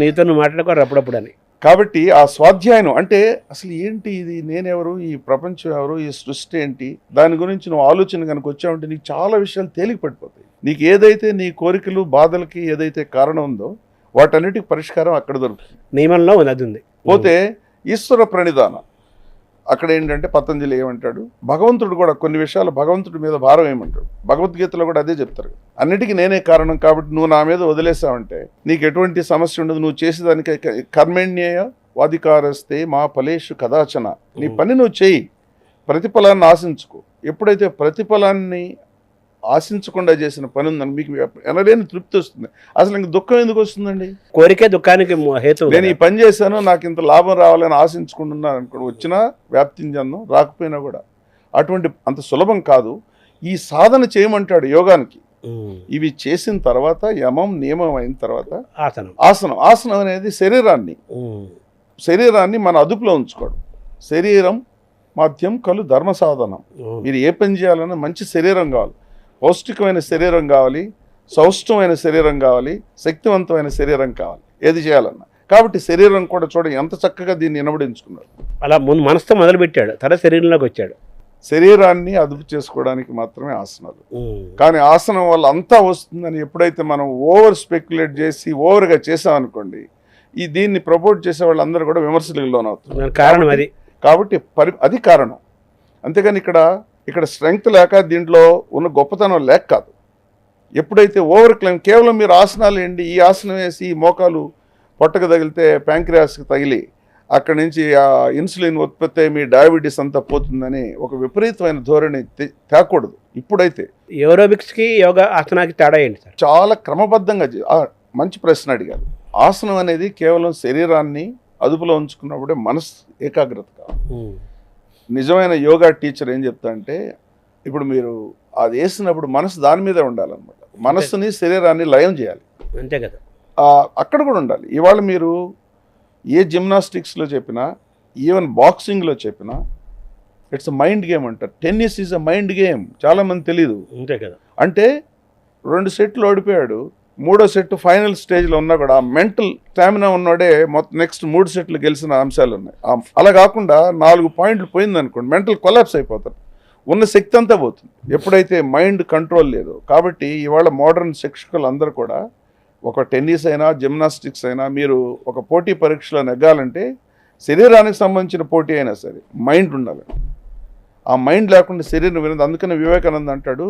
నీతో మాట్లాడుకోరు అప్పుడప్పుడు అని. కాబట్టి ఆ స్వాధ్యాయనం అంటే అసలు ఏంటి, ఇది నేనెవరు, ఈ ప్రపంచం ఎవరు, ఈ సృష్టి ఏంటి, దాని గురించి నువ్వు ఆలోచన కనుక వచ్చావంటే నీకు చాలా విషయాలు తేలిక పడిపోతాయి. నీకు ఏదైతే నీ కోరికలు బాధలకి ఏదైతే కారణం ఉందో వాటన్నిటికి పరిష్కారం అక్కడ దొరుకుతుంది. నియమంలో ఉంది. పోతే ఈశ్వర ప్రణిధానం అక్కడ ఏంటంటే పతంజలి ఏమంటాడు, భగవంతుడు కూడా కొన్ని విషయాలు భగవంతుడి మీద భారం ఏమంటాడు. భగవద్గీతలో కూడా అదే చెప్తారు, అన్నిటికీ నేనే కారణం కాబట్టి నువ్వు నా మీద వదిలేసావంటే నీకు ఎటువంటి సమస్య ఉండదు. నువ్వు చేసేదానికి కర్మణ్యేయ వాధికారస్తే మా ఫలేషు కదాచన. నీ పని నువ్వు చేయి, ప్రతిఫలాన్ని ఆశించుకో. ఎప్పుడైతే ప్రతిఫలాన్ని ఆశించకుండా చేసిన పని ఉందని మీకు ఎనలేని తృప్తి వస్తుంది. అసలు ఇంక దుఃఖం ఎందుకు వస్తుందండి? కోరికే దుఃఖానికి హేతు. నేను ఈ పని చేశాను, నాకు ఇంత లాభం రావాలని ఆశించుకుంటున్నాను అనుకో, వచ్చినా వ్యాప్తించను, రాకపోయినా కూడా అటువంటి అంత సులభం కాదు. ఈ సాధన చేయమంటాడు యోగానికి. ఇవి చేసిన తర్వాత యమం నియమం అయిన తర్వాత ఆసనం అనేది శరీరాన్ని మన అదుపులో ఉంచుకోవడం. శరీరం మాధ్యం కలు ధర్మ సాధనం. మీరు ఏ పని చేయాలన్నా మంచి శరీరం కావాలి, పౌష్టికమైన శరీరం కావాలి, సౌష్ఠమైన శరీరం కావాలి, శక్తివంతమైన శరీరం కావాలి ఏది చేయాలన్నా. కాబట్టి శరీరం కూడా చూడండి ఎంత చక్కగా దీన్ని ఇనబడించుకున్నాడు. అలా ముందు మనసుతో మొదలుపెట్టాడు, తర్వాత శరీరంలోకి వచ్చాడు. శరీరాన్ని అదుపు చేసుకోవడానికి మాత్రమే ఆసనాలు. కానీ ఆసనం వల్ల అంతా వస్తుందని ఎప్పుడైతే మనం ఓవర్ స్పెక్యులేట్ చేసి ఓవర్గా చేసామనుకోండి, దీన్ని ప్రపోజ్ చేసే వాళ్ళందరూ కూడా విమర్శలకు లోనవుతున్నారు. కారణం అది. కాబట్టి అది కారణం. అంతేగాని ఇక్కడ స్ట్రెంగ్త్ లేక దీంట్లో ఉన్న గొప్పతనం లేక కాదు. ఎప్పుడైతే ఓవర్ క్లైమ్ కేవలం మీరు ఆసనాలు ఏంటి, ఈ ఆసనం వేసి ఈ మోకాలు పొట్టకు తగిలితే ప్యాంక్రియాస్కి తగిలి అక్కడి నుంచి ఆ ఇన్సులిన్ ఉత్పత్తి మీ డయాబెటీస్ అంతా పోతుందని ఒక విపరీతమైన ధోరణి తేకూడదు. ఇప్పుడైతే ఏరోబిక్స్కి యోగా ఆసనానికి తేడా ఏంటి సార్? చాలా క్రమబద్ధంగా మంచి ప్రశ్న అడిగారు. ఆసనం అనేది కేవలం శరీరాన్ని అదుపులో ఉంచుకున్నప్పుడే మనసు ఏకాగ్రత కావాలి. నిజమైన యోగా టీచర్ ఏం చెప్తా అంటే, ఇప్పుడు మీరు అది వేసినప్పుడు మనసు దాని మీదే ఉండాలన్నమాట. మనస్సుని శరీరాన్ని లయం చేయాలి, అంతే కదా. అక్కడ కూడా ఉండాలి. ఇవాళ మీరు ఏ జిమ్నాస్టిక్స్లో చెప్పినా, ఈవెన్ బాక్సింగ్లో చెప్పినా ఇట్స్ మైండ్ గేమ్ అంటారు. Tennis is a mind game. చాలామంది తెలీదు. అంతే కదా. అంటే 2 సెట్లు ఓడిపోయాడు, 3వ సెట్ ఫైనల్ స్టేజ్లో ఉన్నా కూడా మెంటల్ స్టామినా ఉన్నోడే మొత్తం నెక్స్ట్ 3 సెట్లు గెలిచిన అంశాలు ఉన్నాయి. అలా కాకుండా 4 పాయింట్లు పోయిందనుకోండి, మెంటల్ కొలాప్స్ అయిపోతారు, ఉన్న శక్తి అంతా పోతుంది ఎప్పుడైతే మైండ్ కంట్రోల్ లేదు. కాబట్టి ఇవాళ మోడర్న్ శిక్షకులు అందరూ కూడా ఒక టెన్నిస్ అయినా జిమ్నాస్టిక్స్ అయినా మీరు ఒక పోటీ పరీక్షలో నెగ్గాలంటే శరీరానికి సంబంధించిన పోటీ అయినా సరే మైండ్ ఉండాలి. ఆ మైండ్ లేకుండా శరీరం వినదు. అందుకని వివేకానంద అంటాడు,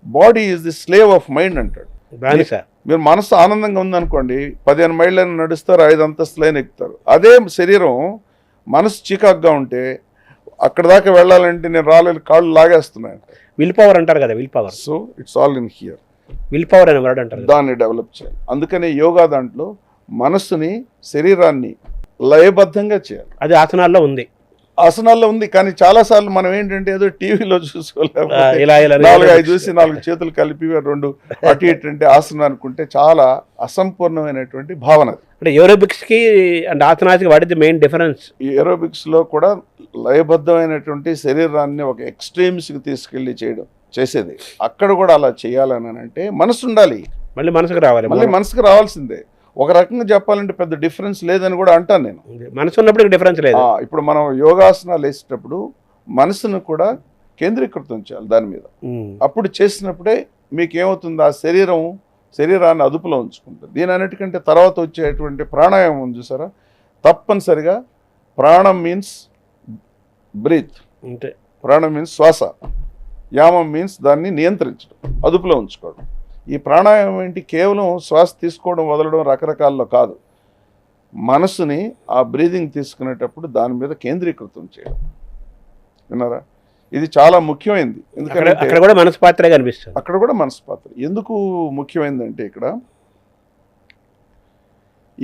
body is the slave of mind అంటాడు. మీరు మనసు ఆనందంగా ఉందనుకోండి, 15 మైళ్ళైనా నడుస్తారు, 5 అంతస్తులైనా ఎక్కుతారు. అదే శరీరం మనసు చికాగ్గా ఉంటే అక్కడ దాకా వెళ్ళాలంటే నేను రాలేదు, కాళ్ళు లాగేస్తున్నాను. విల్ పవర్ అంటారు కదా, will power. So it's all in here. Will power అనే వర్డ్ అంటారు. దాన్ని డెవలప్ చేయాలి. అందుకనే యోగా దాంట్లో మనస్సుని, శరీరాన్ని లయబద్ధంగా చేయాలి. అది ఆసనాల్లో ఉంది, ఆసనాల్లో ఉంది. కానీ చాలాసార్లు మనం ఏంటంటే ఏదో టీవీలో చూసుకోలేము, ఇలా ఇలా 4-5 చూసి 4 చేతులు కలిపి 2 అటు ఇటు అంటే ఆసనం అనుకుంటే చాలా అసంపూర్ణమైనటువంటి భావన. అంటే ఏరోబిక్స్కి అండ్ ఆసనాస్కి what is the main difference? ఈ ఏరోబిక్స్లో కూడా లయబద్ధమైనటువంటి శరీరాన్ని ఒక ఎక్స్ట్రీమ్స్కి తీసుకెళ్ళి చేసేది. అక్కడ కూడా అలా చేయాలని అంటే మనసు ఉండాలి, మళ్ళీ మనసుకు రావాలి, మళ్ళీ మనసుకు రావాల్సిందే. ఒక రకంగా చెప్పాలంటే పెద్ద డిఫరెన్స్ లేదని కూడా అంటాను నేను. మనసు ఉన్నప్పుడు డిఫరెన్స్ లేదు. ఇప్పుడు మనం యోగాసనాలు వేసేటప్పుడు మనసును కూడా కేంద్రీకృతం చేయాలి దాని మీద. అప్పుడు చేసినప్పుడే మీకు ఏమవుతుంది, ఆ శరీరాన్ని అదుపులో ఉంచుకుంటుంది. దీని అన్నిటికంటే తర్వాత వచ్చేటువంటి ప్రాణాయామం ఉంది చూసారా, తప్పనిసరిగా ప్రాణం మీన్స్ బ్రీత్, అంటే ప్రాణం మీన్స్ శ్వాస, యామం మీన్స్ దాన్ని నియంత్రించడం, అదుపులో ఉంచుకోవడం. ఈ ప్రాణాయామం ఏంటి, కేవలం శ్వాస తీసుకోవడం వదలడం రకరకాల్లో కాదు, మనసుని ఆ బ్రీదింగ్ తీసుకునేటప్పుడు దాని మీద కేంద్రీకృతం చేయడం. విన్నారా, ఇది చాలా ముఖ్యమైనది. ఎందుకంటే అక్కడ కూడా మనసు పాత్ర కనిపిస్తుంది. అక్కడ కూడా మనసు పాత్ర ఎందుకు ముఖ్యమైనదంటే, ఇక్కడ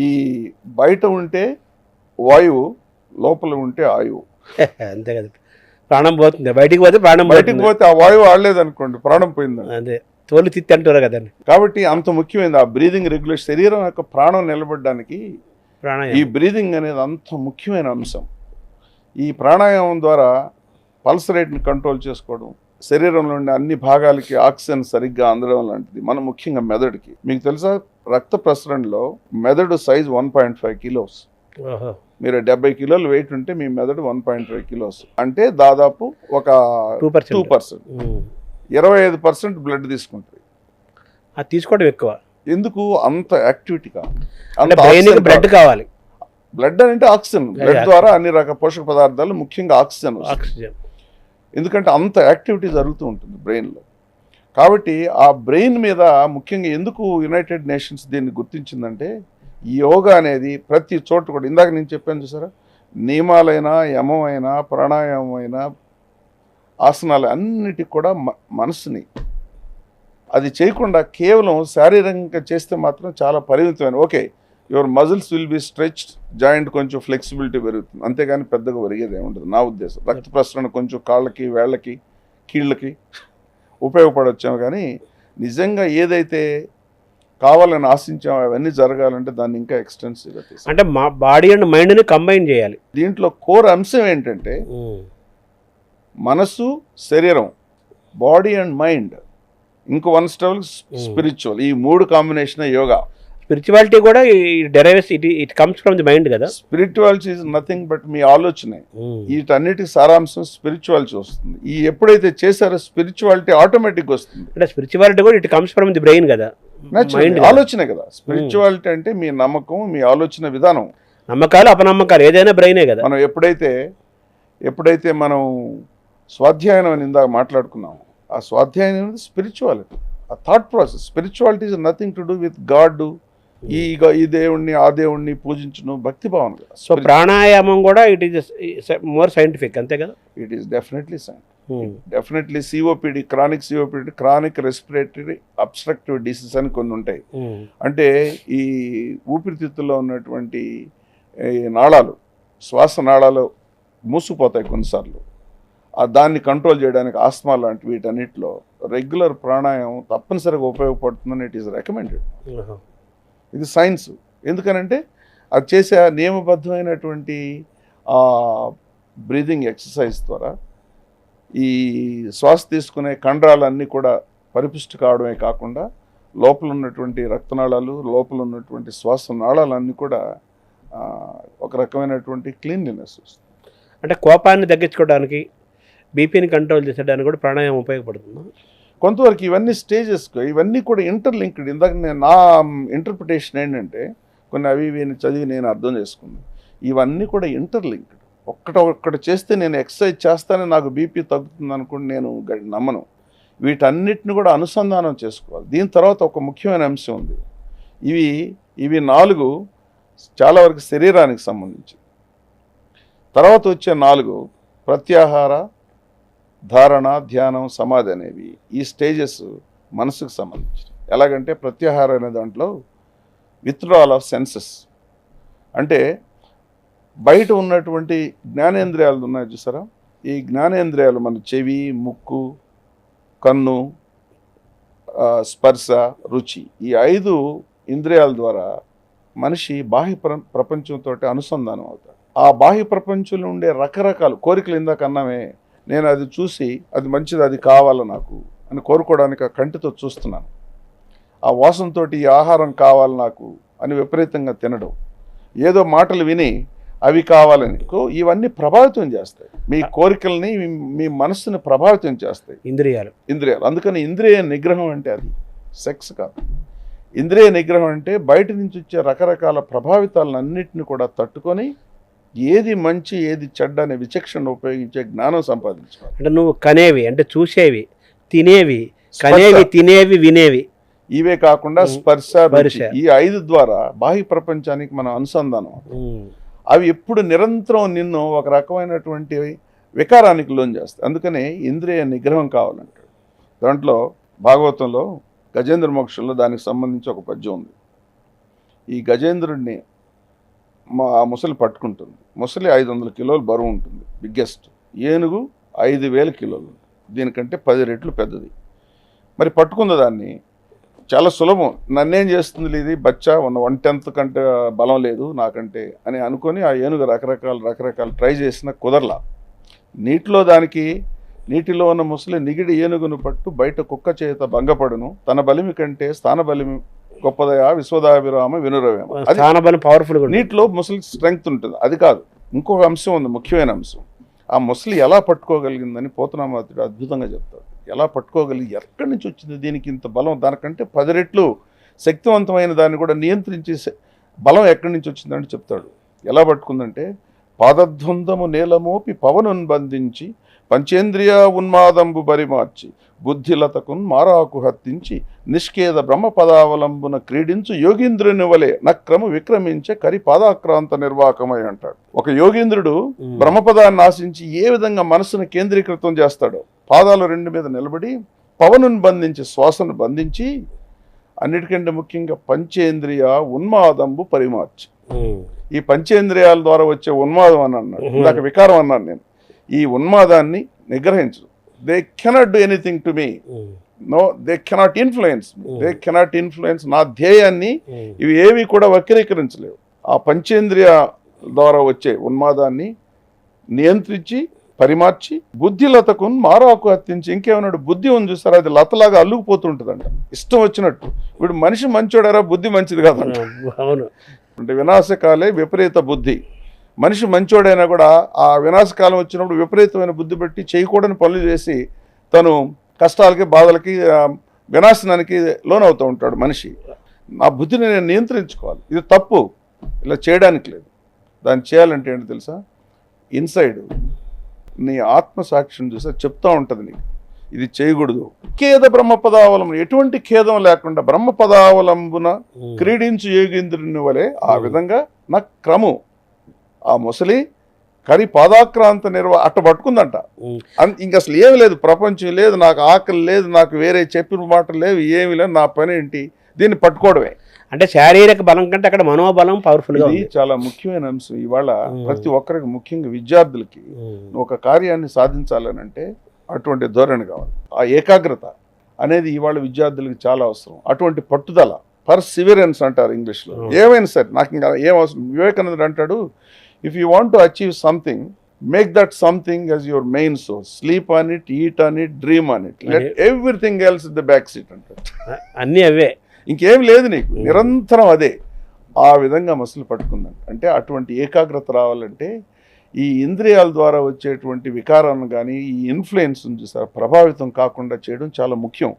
ఈ బయట ఉంటే వాయువు, లోపల ఉంటే ఆయువు. అంతే కదా, ప్రాణం పోతుంది, బయటికి పోతే ప్రాణం, బయటికి పోతే ఆ వాయువు ఆడలేదనుకోండి ప్రాణం పోయిందండి. అదే తోలు తిత్తి అంటారు కదండి. కాబట్టి అంత ముఖ్యమైనది ఆ బ్రీదింగ్ రెగ్యులేషన్. శరీరం యొక్క ప్రాణం నిలబడడానికి ఈ బ్రీదింగ్ అనేది అంత ముఖ్యమైన అంశం. ఈ ప్రాణాయామం ద్వారా పల్స్ రేట్ని కంట్రోల్ చేసుకోవడం, శరీరంలో ఉండే అన్ని భాగాలకి ఆక్సిజన్ సరిగ్గా అందడం లాంటిది. మనం ముఖ్యంగా మెదడుకి, మీకు తెలుసా రక్త ప్రసరణలో మెదడు సైజ్ 1.5 కిలోస్. మీరు 70 కిలోలు వెయిట్ ఉంటే మీ మెదడు 1.5 కిలోస్, అంటే దాదాపు ఒక 2%. 25% బ్లడ్ తీసుకుంటుంది. అది తీసుకోవడం ఎక్కువ. ఎందుకు, అంత యాక్టివిటీ కావాలి, బ్లడ్ కావాలి. బ్లడ్ అంటే ఆక్సిజన్, బ్లడ్ ద్వారా అన్ని రకాల పోషక పదార్థాలు, ముఖ్యంగా ఆక్సిజన్. ఎందుకంటే అంత యాక్టివిటీ జరుగుతూ ఉంటుంది బ్రెయిన్లో. కాబట్టి ఆ బ్రెయిన్ మీద ముఖ్యంగా ఎందుకు యునైటెడ్ నేషన్స్ దీన్ని గుర్తించిందంటే, ఈ యోగా అనేది ప్రతి చోట కూడా, ఇందాక నేను చెప్పాను చూసారా, నియమాలైనా, యమం అయినా, ప్రాణాయామం అయినా, ఆసనాలు అన్నిటికి కూడా మనసుని అది చేయకుండా కేవలం శారీరకంగా చేస్తే మాత్రం చాలా పరిమితమైన, okay your muscles will be stretched, joint కొంచెం ఫ్లెక్సిబిలిటీ పెరుగుతుంది, అంతేగాని పెద్దగా పెరిగేది ఏముండదు నా ఉద్దేశం. రక్త ప్రసరణ కొంచెం కాళ్ళకి, వేళ్ళకి, కీళ్ళకి ఉపయోగపడొచ్చాము. కానీ నిజంగా ఏదైతే కావాలని ఆశించామో అవన్నీ జరగాలంటే దాన్ని ఇంకా ఎక్స్టెన్సివ్గా తీసుకోవాలి. అంటే మా బాడీ అండ్ మైండ్ని కంబైన్ చేయాలి. దీంట్లో కోర్ అంశం ఏంటంటే మనసు, శరీరం, బాడీ అండ్ మైండ్, ఇంకో 1 స్టెప్ స్పిరిచువల్, ఈ 3 కాంబినేషన్ యోగా. స్పిరిచువాలిటీ కూడా it comes from the mind కదా. స్పిరిచువాలిటీ ఈజ్ నథింగ్ బట్ మీ ఆలోచనే. వీటన్నిటికి సారాంశం స్పిరిచువాలిటీ వస్తుంది. ఈ ఎప్పుడైతే చేశారో స్పిరిచువాలిటీ ఆటోమేటిక్ వస్తుంది. అంటే స్పిరిచువాలిటీ కూడా it comes from the brain కదా, ఆలోచనే కదా. స్పిరిచువాలిటీ అంటే మీ నమ్మకం, మీ ఆలోచన విధానం. నమ్మకాలు, అపనమ్మకాలు ఏదైనా బ్రెయినే కదా. మనం ఎప్పుడైతే మనం స్వాధ్యాయనం అని ఇందాక మాట్లాడుకున్నాం, ఆ స్వాధ్యాయం అనేది స్పిరిచువాలిటీ, ఆ thought process. Spirituality is nothing to do with God, ఈ దేవుణ్ణి ఆ దేవుణ్ణి పూజించను, భక్తి భావన కదా. సో ప్రాణాయామం కూడా ఇట్ ఈస్ మోర్ సైంటిఫిక్, అంతే కదా. It is definitely scientific. Definitely COPD, chronic respiratory obstructive disease అని కొన్ని ఉంటాయి. అంటే ఈ ఊపిరితిత్తుల్లో ఉన్నటువంటి నాళాలు, శ్వాస నాళాలు మూసుకుపోతాయి కొన్నిసార్లు. దాన్ని కంట్రోల్ చేయడానికి ఆస్మా లాంటి వీటన్నిటిలో రెగ్యులర్ ప్రాణాయామం తప్పనిసరిగా ఉపయోగపడుతుందని ఇట్ ఈస్ రికమెండెడ్. ఇది సైన్స్. ఎందుకనంటే అది చేసే నియమబద్ధమైనటువంటి బ్రీదింగ్ ఎక్సర్సైజ్ ద్వారా ఈ శ్వాస తీసుకునే కండరాలన్నీ కూడా పరిపుష్టి కావడమే కాకుండా లోపల ఉన్నటువంటి రక్తనాళాలు, లోపల ఉన్నటువంటి శ్వాస నాళాలన్నీ కూడా ఒక రకమైనటువంటి క్లీన్లీనెస్ వస్తుంది. అంటే కోపాన్ని తగ్గించుకోవడానికి, బీపీని కంట్రోల్ చేసేయడానికి కూడా ప్రాణాయామం ఉపయోగపడుతుంది కొంతవరకు. ఇవన్నీ స్టేజెస్, ఇవన్నీ కూడా ఇంటర్లింక్డ్. ఇందాక నా ఇంటర్ప్రిటేషన్ ఏంటంటే, కొన్ని అవి చదివి నేను అర్థం చేసుకున్నాను, ఇవన్నీ కూడా ఇంటర్లింక్డ్. ఒక్కటి చేస్తే నేను ఎక్సర్సైజ్ చేస్తానే నాకు బీపీ తగ్గుతుంది అనుకుంటే నేను నమ్మను. వీటన్నిటిని కూడా అనుసంధానం చేసుకోవాలి. దీని తర్వాత ఒక ముఖ్యమైన అంశం ఉంది. ఇవి 4 చాలా వరకు శరీరానికి సంబంధించి. తర్వాత వచ్చే 4 ప్రత్యాహార, ధారణ, ధ్యానం, సమాధి అనేవి ఈ స్టేజెస్ మనసుకు సంబంధించినవి. ఎలాగంటే ప్రత్యాహారం అనే దాంట్లో విత్డ్రాల్ ఆఫ్ సెన్సెస్, అంటే బయట ఉన్నటువంటి జ్ఞానేంద్రియాలు ఉన్నాయి చూసారా, ఈ జ్ఞానేంద్రియాలు మన చెవి, ముక్కు, కన్ను, స్పర్శ, రుచి, ఈ 5 ఇంద్రియాల ద్వారా మనిషి బాహ్య ప్రపంచంతో అనుసంధానం అవుతాడు. ఆ బాహ్య ప్రపంచంలో ఉండే రకరకాల కోరికలు, ఇందాక అన్నామే, నేను అది చూసి అది మంచిది, అది కావాలి నాకు అని కోరుకోవడానికి ఆ కంటితో చూస్తున్నాను, ఆ వాసనతో ఈ ఆహారం కావాలి నాకు అని విపరీతంగా తినడం, ఏదో మాటలు విని అవి కావాలని, ఇవన్నీ ప్రభావితం చేస్తాయి మీ కోరికల్ని, మీ మనస్సుని ప్రభావితం చేస్తాయి ఇంద్రియాలు. అందుకని ఇంద్రియ నిగ్రహం అంటే అది సెక్స్ కాదు. ఇంద్రియ నిగ్రహం అంటే బయట నుంచి వచ్చే రకరకాల ప్రభావితాలను అన్నింటిని కూడా తట్టుకొని ఏది మంచి ఏది చెడ్డ అనే విచక్షణ ఉపయోగించే జ్ఞానం సంపాదించాలి. అంటే నువ్వు కనేవి అంటే చూసేవి, తినేవి, కనేవి, తినేవి, వినేవి, ఇవే కాకుండా స్పర్శ, ఈ 5 ద్వారా బాహ్య ప్రపంచానికి మనం అనుసంధానం. అవి ఎప్పుడు నిరంతరం నిన్ను ఒక రకమైనటువంటి వికారానికి లోన్ చేస్తాయి. అందుకనే ఇంద్రియ నిగ్రహం కావాలంటాడు. దాంట్లో భాగవతంలో గజేంద్ర మోక్షంలో దానికి సంబంధించి ఒక పద్యం ఉంది. ఈ గజేంద్రుడిని ఆ ముసలి పట్టుకుంటుంది. ముసలి 500 కిలోలు బరువు ఉంటుంది, బిగ్గెస్ట్. ఏనుగు 5000 కిలోలు, దీనికంటే 10 రెట్లు పెద్దది. మరి పట్టుకుంది దాన్ని, చాలా సులభం, నన్నేం చేస్తుంది ఇది, బచ్చా ఉన్న 1/10 కంటే బలం లేదు నాకంటే అని అనుకొని ఆ ఏనుగు రకరకాల ట్రై చేసినా కుదరలా. నీటిలో ఉన్న ముసలి నిగిడి ఏనుగును పట్టు బయట కుక్క చేత భంగపడును, తన బలిమి కంటే స్థాన బలిమి గొప్పదయా విశ్వదాభిరామ వినురవేమ. అది పవర్ఫుల్. నీటిలో ముసలి స్ట్రెంగ్త్ ఉంటుంది. అది కాదు, ఇంకొక అంశం ఉంది, ముఖ్యమైన అంశం. ఆ ముసలి ఎలా పట్టుకోగలిగిందని పోతనామాతుడు అద్భుతంగా చెప్తాడు. ఎలా పట్టుకోగలిగి, ఎక్కడి నుంచి వచ్చింది దీనికి ఇంత బలం, దానికంటే 10 రెట్లు శక్తివంతమైన దాన్ని కూడా నియంత్రించే బలం ఎక్కడి నుంచి వచ్చిందని చెప్తాడు. ఎలా పట్టుకుందంటే, పాదధ్వందము నేలమోపి పవనున్ బంధించి పంచేంద్రియ ఉన్మాదంబు బరిమార్చి బుద్ధిలతకున్ మారాకు హత్తించి నిష్కేద బ్రహ్మ పదావలంబున క్రీడించు యోగీంద్రుని వలె నక్రము విక్రమించే కరి పాదాక్రాంత నిర్వాకమై అంటాడు. ఒక యోగీంద్రుడు బ్రహ్మపదాన్ని ఆశించి ఏ విధంగా మనసును కేంద్రీకృతం చేస్తాడో, పాదాలు 2 మీద నిలబడి పవనును బంధించి, శ్వాసను బంధించి, అన్నిటికంటే ముఖ్యంగా పంచేంద్రియ ఉన్మాదంబు పరిమార్చి, ఈ పంచేంద్రియాల ద్వారా వచ్చే ఉన్మాదం అని అన్నాడు, ఇందాక వికారం అన్నాను నేను, ఈ ఉన్మాదాన్ని నిగ్రహించు. They cannot do anything to me, no they cannot influence me, they cannot influence నా ధ్యేయాన్ని ఇవి ఏవి కూడా వక్రీకరించలేవు. ఆ పంచేంద్రియ ద్వారా వచ్చే ఉన్మాదాన్ని నియంత్రించి పరిమార్చి బుద్ధిలతకు మారాకు హత్తించి, ఇంకేమన్నాడు, బుద్ధి ఉంది చూసారా, అది లతలాగా అల్లుకుపోతుంటుందంట ఇష్టం వచ్చినట్టు. వీడు మనిషి మంచోడారా, బుద్ధి మంచిది కాదంట. అంటే వినాశకాలే విపరీత బుద్ధి. మనిషి మంచోడైనా కూడా ఆ వినాశకాలం వచ్చినప్పుడు విపరీతమైన బుద్ధి పెట్టి చేయకూడని పనులు చేసి తను కష్టాలకి, బాధలకి, వినాశనానికి లోనవుతూ ఉంటాడు మనిషి. నా బుద్ధిని నేను నియంత్రించుకోవాలి, ఇది తప్పు, ఇలా చేయడానికి లేదు. దాన్ని చేయాలంటే ఏంటి తెలుసా, ఇన్సైడ్ నీ ఆత్మసాక్షిని చూసా చెప్తా ఉంటుంది నీకు, ఇది చేయకూడదు. ఖేద బ్రహ్మపదావలంబం, ఎటువంటి ఖేదం లేకుండా బ్రహ్మపదావలంబున క్రీడించు యోగీంద్రుని వలె, ఆ విధంగా నా క్రము ఆ ముసలి కరి పాదాక్రాంత అట్ట పట్టుకుందంట. ఇంక అసలు ఏమి లేదు, ప్రపంచం లేదు, నాకు ఆకలి లేదు, నాకు వేరే చెప్పిన మాటలు లేవు, ఏమి లేదు, నా పని ఏంటి, దీన్ని పట్టుకోవడమే. అంటే శారీరక బలం కంటే అక్కడ మనోబలం పవర్ఫుల్. ఇది చాలా ముఖ్యమైన అంశం. ఇవాళ ప్రతి ఒక్కరికి, ముఖ్యంగా విద్యార్థులకి, ఒక కార్యాన్ని సాధించాలని అంటే అటువంటి ధోరణి కావాలి. ఆ ఏకాగ్రత అనేది ఇవాళ విద్యార్థులకి చాలా అవసరం. అటువంటి పట్టుదల, పర్సివిరెన్స్ అంటారు ఇంగ్లీష్లో. ఏమైనా సరే నాకు ఇంకా ఏం అవసరం. వివేకానందుడు అంటాడు, if you want to achieve something, make that something as your main source, sleep on it, eat on it, dream on it, let everything else in the back seat అంటాడు. అన్నీ అవే, ఇంకేం లేదు నీకు, నిరంతరం అదే. ఆ విధంగా మసులు పట్టుకుందండి. అంటే అటువంటి ఏకాగ్రత రావాలంటే ఈ ఇంద్రియాల ద్వారా వచ్చేటువంటి వికారాన్ని కానీ, ఈ ఇన్ఫ్లుయెన్స్ చూసారా, ప్రభావితం కాకుండా చేయడం చాలా ముఖ్యం.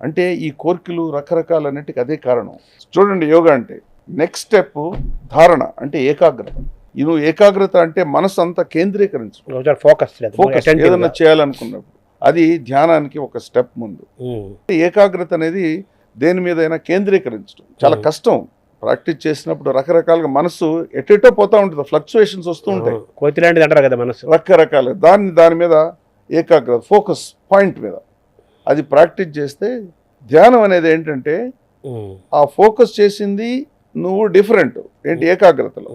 అంటే ఈ కోరికలు రకరకాలన్నిటికీ అదే కారణం. చూడండి, యోగా అంటే నెక్స్ట్ స్టెప్ ధారణ, అంటే ఏకాగ్రత. నువ్వు ఏకాగ్రత అంటే మనసు అంతా కేంద్రీకరించడం, ఫోకస్ ఏదన్నా చేయాలనుకున్నప్పుడు. అది ధ్యానానికి ఒక స్టెప్ ముందు. ఏకాగ్రత అనేది దేని మీదైనా కేంద్రీకరించడం చాలా కష్టం. ప్రాక్టీస్ చేసినప్పుడు రకరకాలుగా మనసు ఎటెటో పోతూ ఉంటుంది, ఫ్లక్చువేషన్స్ వస్తూ ఉంటాయి కోతి లాంటిది అంటారు కదా మనసు. రకరకాల దాని మీద ఏకాగ్రత, ఫోకస్ పాయింట్ మీద అది ప్రాక్టీస్ చేస్తే ధ్యానం అనేది ఏంటంటే ఆ ఫోకస్ చేసింది నువ్వు డిఫరెంట్ ఏంటి ఏకాగ్రతలో.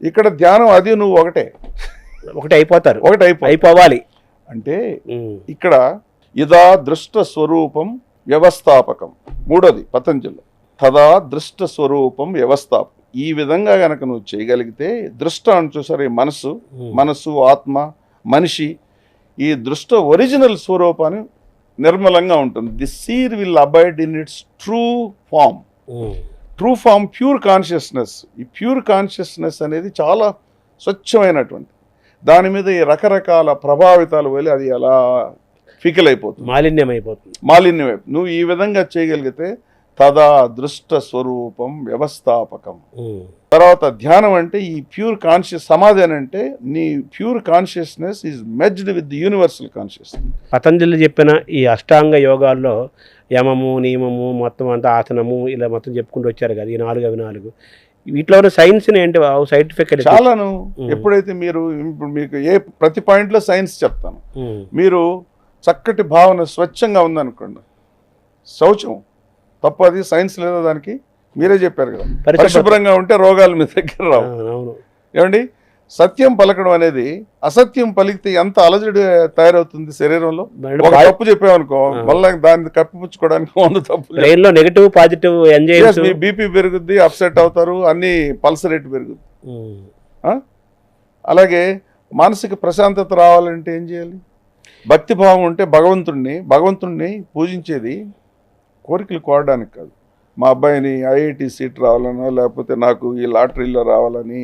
ఇక్కడ ధ్యానం అది నువ్వు ఒకటే అయిపోతారు, అయిపోవాలి అంటే ఇక్కడ ఇదా దృష్ట స్వరూపం వ్యవస్థాపకం. మూడోది పతంజలి తదా దృష్ట స్వరూపం వ్యవస్థాపకం. ఈ విధంగా గనక నువ్వు చేయగలిగితే దృష్ట అని చూసారు, ఈ మనసు ఆత్మ మనిషి, ఈ దృష్ట ఒరిజినల్ స్వరూపాన్ని నిర్మలంగా ఉంటుంది. The seer will abide in its true form pure consciousness. ఈ ప్యూర్ కాన్షియస్నెస్ అనేది చాలా స్వచ్ఛమైనటువంటి దాని మీద ఈ రకరకాల ప్రభావితాలు వెళ్ళి అది ఎలా ఫికల్ అయిపోతుంది, మాలిన్యం. నువ్వు ఈ విధంగా చేయగలిగితే తదా దృష్ట స్వరూపం వ్యవస్థాపకం. తర్వాత ధ్యానం అంటే ఈ ప్యూర్ కాన్షియస్, సమాధి అని అంటే నీ pure consciousness is merged with the universal consciousness. Patanjali చెప్పిన ఈ అష్టాంగ యోగాల్లో యమము నియమము మొత్తం అంతా ఆసనము ఇలా మొత్తం చెప్పుకుంటూ వచ్చారు కదా, ఈ 4 అవి 4. వీటిలో సైన్స్ ఏంటి, సైంటిఫిక్ చాలాను. ఎప్పుడైతే మీరు ఇప్పుడు మీకు ప్రతి పాయింట్లో సైన్స్ చెప్తాను. మీరు చక్కటి భావన స్వచ్ఛంగా ఉందనుకోండి, శౌచం తప్పది, సైన్స్ లేదా దానికి, మీరే చెప్పారు కదా. పరిశుభ్రంగా ఉంటే రోగాలు మీ దగ్గర రావు. ఏమండి, సత్యం పలకడం అనేది అసత్యం పలికితే ఎంత అలజడి తయారవుతుంది శరీరంలో. ఒక తప్పు చెప్పామనుకో మళ్ళీ దాన్ని కప్పిపుచ్చుకోవడానికి 100 తప్పు. నెగటివ్ పాజిటివ్ మీ బీపీ పెరుగుద్ది, అప్సెట్ అవుతారు, అన్ని పల్స్ రేట్ పెరుగుద్ది. అలాగే మానసిక ప్రశాంతత రావాలంటే ఏం చేయాలి? భక్తిభావం ఉంటే భగవంతుణ్ణి పూజించేది కోరికలు కోరడానికి కాదు. మా అబ్బాయిని ఐఐటి సీట్ రావాలనో లేకపోతే నాకు ఈ లాటరీలో రావాలని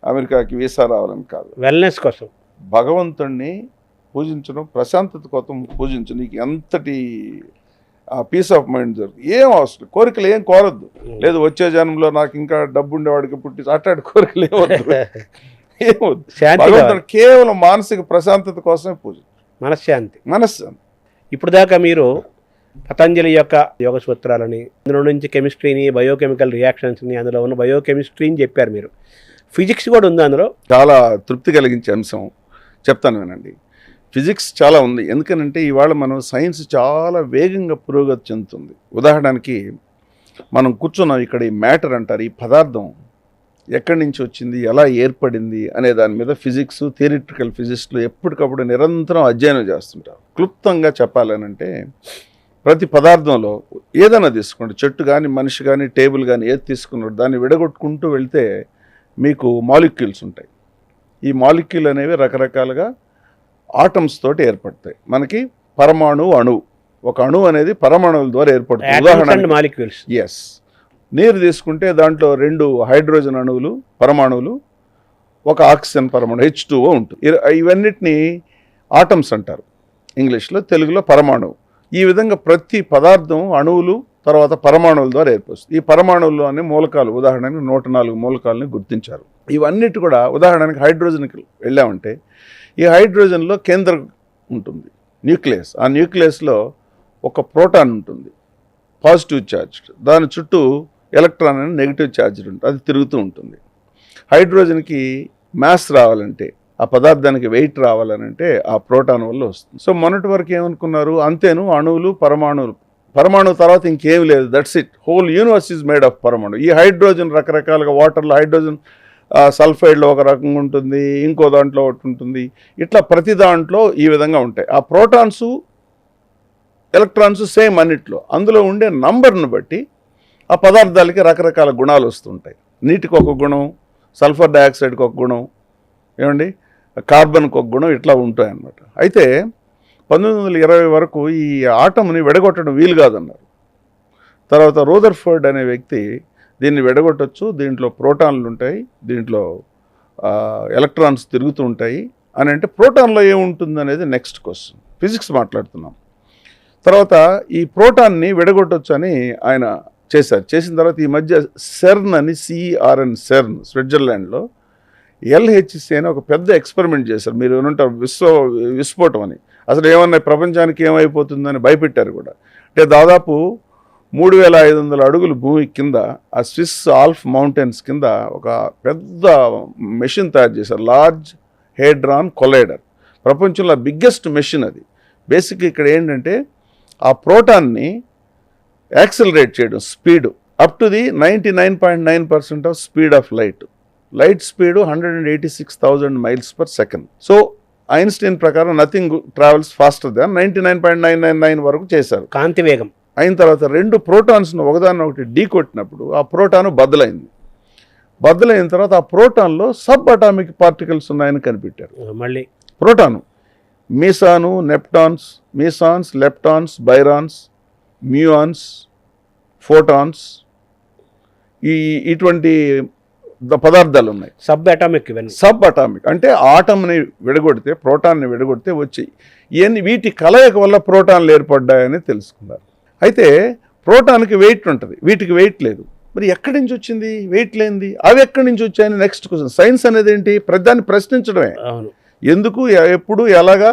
అమెరికాకి వీసా రావాలని కాదు, వెల్నెస్ కోసం భగవంతుణ్ణి పూజించడం, ప్రశాంతత కోసం పూజించడం. నీకు ఎంతటి పీస్ ఆఫ్ మైండ్ దొరుకుతుంది. ఏం అవసరం, కోరికలు ఏం కోరద్దు. లేదు వచ్చే జన్మలో నాకు ఇంకా డబ్బు ఉండేవాడికి పుట్టి అట్లాంటి కోరికలు ఏమొద్దు. భగవంతుడు కేవలం మానసిక ప్రశాంతత కోసమే పూజ, మనశ్శాంతి. ఇప్పుడు దాకా మీరు పతంజలి యొక్క యోగ సూత్రాలని, అందులో నుంచి కెమిస్ట్రీని, బయోకెమికల్ రియాక్షన్స్ని, అందులో ఉన్న బయోకెమిస్ట్రీని చెప్పారు మీరు. ఫిజిక్స్ కూడా ఉంది అందులో. చాలా తృప్తి కలిగించే అంశం చెప్తాను వినండి. ఫిజిక్స్ చాలా ఉంది. ఎందుకనంటే ఇవాళ మనం సైన్స్ చాలా వేగంగా పురోగతి చెందుతుంది. ఉదాహరణకి మనం కూర్చున్నాం ఇక్కడ, ఈ మ్యాటర్ అంటారు, ఈ పదార్థం ఎక్కడి నుంచి వచ్చింది, ఎలా ఏర్పడింది అనే దాని మీద ఫిజిక్స్, థియరిటికల్ ఫిజిక్స్లో ఎప్పటికప్పుడు నిరంతరం అధ్యయనం చేస్తుంటారు. క్లుప్తంగా చెప్పాలనంటే ప్రతి పదార్థంలో ఏదైనా తీసుకోండి, చెట్టు కానీ మనిషి కానీ టేబుల్ కానీ ఏది తీసుకున్నాడు దాన్ని విడగొట్టుకుంటూ వెళ్తే మీకు మాలిక్యూల్స్ ఉంటాయి. ఈ మాలిక్యూల్ అనేవి రకరకాలుగా ఆటమ్స్ తోటి ఏర్పడతాయి. మనకి పరమాణు, అణువు, ఒక అణువు అనేది పరమాణువుల ద్వారా ఏర్పడుతుంది. ఉదాహరణ మాలిక్యూల్స్. ఎస్. నీరు తీసుకుంటే దాంట్లో 2 హైడ్రోజన్ అణువులు, పరమాణువులు, ఒక ఆక్సిజన్ పరమాణు H2O ఉంటుంది. ఇవన్నిటిని ఆటమ్స్ అంటారు ఇంగ్లీష్లో, తెలుగులో పరమాణువు. ఈ విధంగా ప్రతి పదార్థం అణువులు తర్వాత పరమాణువుల ద్వారా ఏర్పడుతుంది. ఈ పరమాణువుల్లోని మూలకాలు, ఉదాహరణకి 104 మూలకాలని గుర్తించారు. ఇవన్నిటి కూడా ఉదాహరణకి హైడ్రోజన్కి వెళ్ళామంటే ఈ హైడ్రోజన్లో కేంద్రం ఉంటుంది, న్యూక్లియస్. ఆ న్యూక్లియస్లో ఒక ప్రోటాన్ ఉంటుంది, పాజిటివ్ ఛార్జ్. దాని చుట్టూ ఎలక్ట్రాన్ అని నెగిటివ్ ఛార్జ్ ఉంటుంది, అది తిరుగుతూ ఉంటుంది. హైడ్రోజన్కి మ్యాస్ రావాలంటే, ఆ పదార్థానికి వెయిట్ రావాలనంటే ఆ ప్రోటాన్ వల్ల వస్తుంది. సో మొన్నటి వరకు ఏమనుకున్నారు, అంతేను అణువులు, పరమాణువు తర్వాత ఇంకేం లేదు, that's it, whole universe is made of పరమాణు. ఈ హైడ్రోజన్ రకరకాలుగా వాటర్లో హైడ్రోజన్ సల్ఫైడ్లో ఒక రకంగా ఉంటుంది, ఇంకో దాంట్లో ఒకటి ఉంటుంది, ఇట్లా ప్రతి దాంట్లో ఈ విధంగా ఉంటాయి. ఆ ప్రోటాన్స్, ఎలక్ట్రాన్స్ సేమ్ అన్నిట్లో. అందులో ఉండే నంబర్ను బట్టి ఆ పదార్థాలకి రకరకాల గుణాలు వస్తుంటాయి. నీటికి ఒక గుణం, సల్ఫర్ డయాక్సైడ్కి ఒక గుణం, ఏమండి కార్బన్కి ఒక గుణం, ఇట్లా ఉంటాయి అన్నమాట. అయితే 1920 వరకు ఈ ఆటంని విడగొట్టడం వీలు కాదన్నారు. తర్వాత రూదర్ఫర్డ్ అనే వ్యక్తి దీన్ని విడగొట్టచ్చు, దీంట్లో ప్రోటాన్లు ఉంటాయి, దీంట్లో ఎలక్ట్రాన్స్ తిరుగుతూ ఉంటాయి అని. అంటే ప్రోటాన్లో ఏముంటుంది అనేది నెక్స్ట్ క్వశ్చన్. ఫిజిక్స్ మాట్లాడుతున్నాం. తర్వాత ఈ ప్రోటాన్ని విడగొట్టచ్చు అని ఆయన చేశారు. చేసిన తర్వాత ఈ మధ్య సెర్న్ అని, CERN, సెర్న్, స్విట్జర్లాండ్లో LHC అని ఒక పెద్ద ఎక్స్పెరిమెంట్ చేశారు. మీరు ఏమంటారు విస్ఫోటం అని. అసలు ఏమన్నా ప్రపంచానికి ఏమైపోతుందని భయపెట్టారు కూడా. అంటే దాదాపు 3500 అడుగులు భూమి కింద ఆ స్విస్ ఆల్ఫ్ మౌంటైన్స్ కింద ఒక పెద్ద మెషిన్ తయారు చేశారు, లార్జ్ హేడ్రాన్ కొలైడర్. ప్రపంచంలో బిగ్గెస్ట్ మెషిన్ అది. బేసిక్ ఇక్కడ ఏంటంటే ఆ ప్రోటాన్ని యాక్సిలరేట్ చేయడం, speed up to the 99.9% of speed of light speed 186,000 miles per second. So Einstein ప్రకారం నథింగ్ ట్రావెల్స్ ఫాస్టర్ దాన్ 99.999 వరకు చేశారు కాంతి వేగం. అయిన తర్వాత 2 ప్రోటాన్స్ను ఒకదాన్ని ఒకటి ఢీ కొట్టినప్పుడు ఆ ప్రోటాను బద్దలైంది. బద్దలైన తర్వాత ఆ ప్రోటాన్లో సబ్ అటామిక్ పార్టికల్స్ ఉన్నాయని కనిపెట్టారు. మళ్ళీ proton meson, నెప్టాన్స్, mesons, leptons, baryons, muons, photons, ఇటువంటి పదార్థాలు ఉన్నాయి. Sub atomic. ఇవన్నీ సబ్ అటామిక్ అంటే ఆటంని విడగొడితే, ప్రోటాన్ని విడగొడితే వచ్చాయి. ఇవన్నీ వీటి కలయిక వల్ల ప్రోటాన్లు ఏర్పడ్డాయని తెలుసుకున్నారు. అయితే ప్రోటాన్కి వెయిట్ ఉంటుంది, వీటికి వెయిట్ లేదు. మరి ఎక్కడి నుంచి వచ్చింది వెయిట్ లేనిది? అవి ఎక్కడి నుంచి వచ్చాయని నెక్స్ట్ క్వశ్చన్. సైన్స్ అనేది ఏంటి? దాన్ని ప్రశ్నించడమే. ఎందుకు, ఎప్పుడు, ఎలాగా,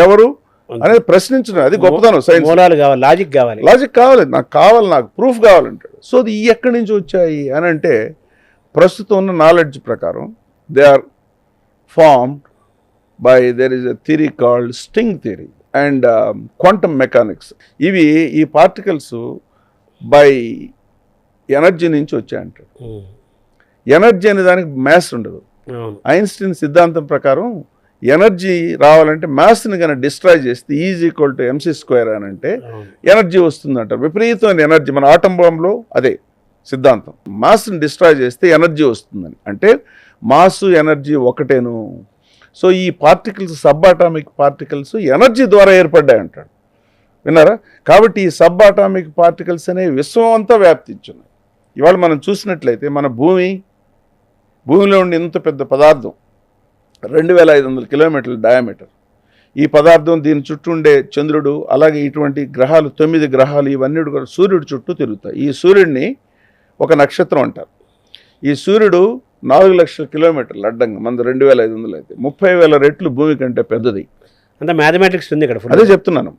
ఎవరు అనేది ప్రశ్నించడం, అది గొప్పతనం సైన్స్. లాజిక్ కావాలి, నాకు ప్రూఫ్ కావాలంటాడు. సో ఇది ఎక్కడి నుంచి వచ్చాయి అని అంటే ప్రస్తుతం ఉన్న నాలెడ్జ్ ప్రకారం they are formed by there is a theory called string theory and quantum mechanics. ఈ పార్టికల్స్ బై ఎనర్జీ నుంచి వచ్చాయంటాడు. ఎనర్జీ అనే దానికి మ్యాస్ ఉండదు. ఐన్స్టీన్ సిద్ధాంతం ప్రకారం ఎనర్జీ రావాలంటే మ్యాస్ని కనుక డిస్ట్రాయ్ చేస్తే E=mc² అని అంటే ఎనర్జీ వస్తుందంటారు. విపరీతమైన ఎనర్జీ. మన ఆటం బాంబ్లో అదే సిద్ధాంతం. మాస్ని డిస్ట్రాయ్ చేస్తే ఎనర్జీ వస్తుందని. అంటే మాసు ఎనర్జీ ఒకటేను. సో ఈ particles, sub atomic particles energy ద్వారా ఏర్పడ్డాయి అంటాడు. విన్నారా? కాబట్టి ఈ సబ్ అటామిక్ పార్టికల్స్ అనేవి విశ్వం అంతా వ్యాప్తించున్నాయి. ఇవాళ మనం చూసినట్లయితే మన భూమిలో ఉండే ఇంత పెద్ద పదార్థం 2500 కిలోమీటర్ల డయామీటర్. ఈ పదార్థం, దీని చుట్టూ ఉండే చంద్రుడు, అలాగే ఇటువంటి గ్రహాలు 9 గ్రహాలు, ఇవన్నీ కూడా సూర్యుడు చుట్టూ తిరుగుతాయి. ఈ సూర్యుడిని ఒక నక్షత్రం అంటారు. ఈ సూర్యుడు 4 లక్షల కిలోమీటర్లు అడ్డంగా, మన 2500 అయితే 30,000 రెట్లు భూమి కంటే పెద్దది. అంటే మ్యాథమెటిక్స్ ఉంది ఇక్కడ. అదే చెప్తున్నాను.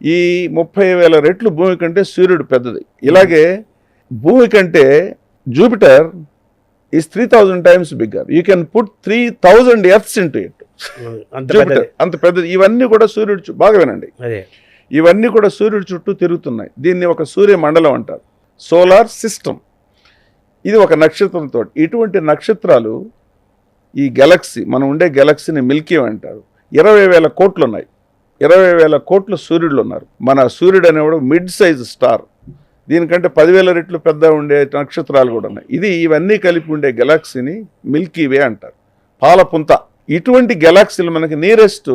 ఈ 30,000 రెట్లు భూమి కంటే సూర్యుడు పెద్దది. ఇలాగే భూమి కంటే Jupiter is 3,000 times bigger. You can put 3,000 earths into it. అంత పెద్దది. ఇవన్నీ కూడా సూర్యుడు, బాగా వినండి, ఇవన్నీ కూడా సూర్యుడు చుట్టూ తిరుగుతున్నాయి. దీన్ని ఒక సూర్య మండలం అంటారు, సోలార్ సిస్టమ్. ఇది ఒక నక్షత్రంతో. ఇటువంటి నక్షత్రాలు, ఈ గెలాక్సీ, మనం ఉండే గెలాక్సీని మిల్కీ వే అంటారు. 20,000 కోట్లు ఉన్నాయి. 20,000 కోట్ల సూర్యుడు ఉన్నారు. మన సూర్యుడు అనేవాడు మిడ్ సైజ్ స్టార్. దీనికంటే 10,000 రెట్లు పెద్ద ఉండే నక్షత్రాలు కూడా ఉన్నాయి. ఇవన్నీ కలిపి ఉండే గెలాక్సీని మిల్కీ వే అంటారు, పాలపుంత. ఇటువంటి గెలాక్సీలు మనకి నియరెస్ట్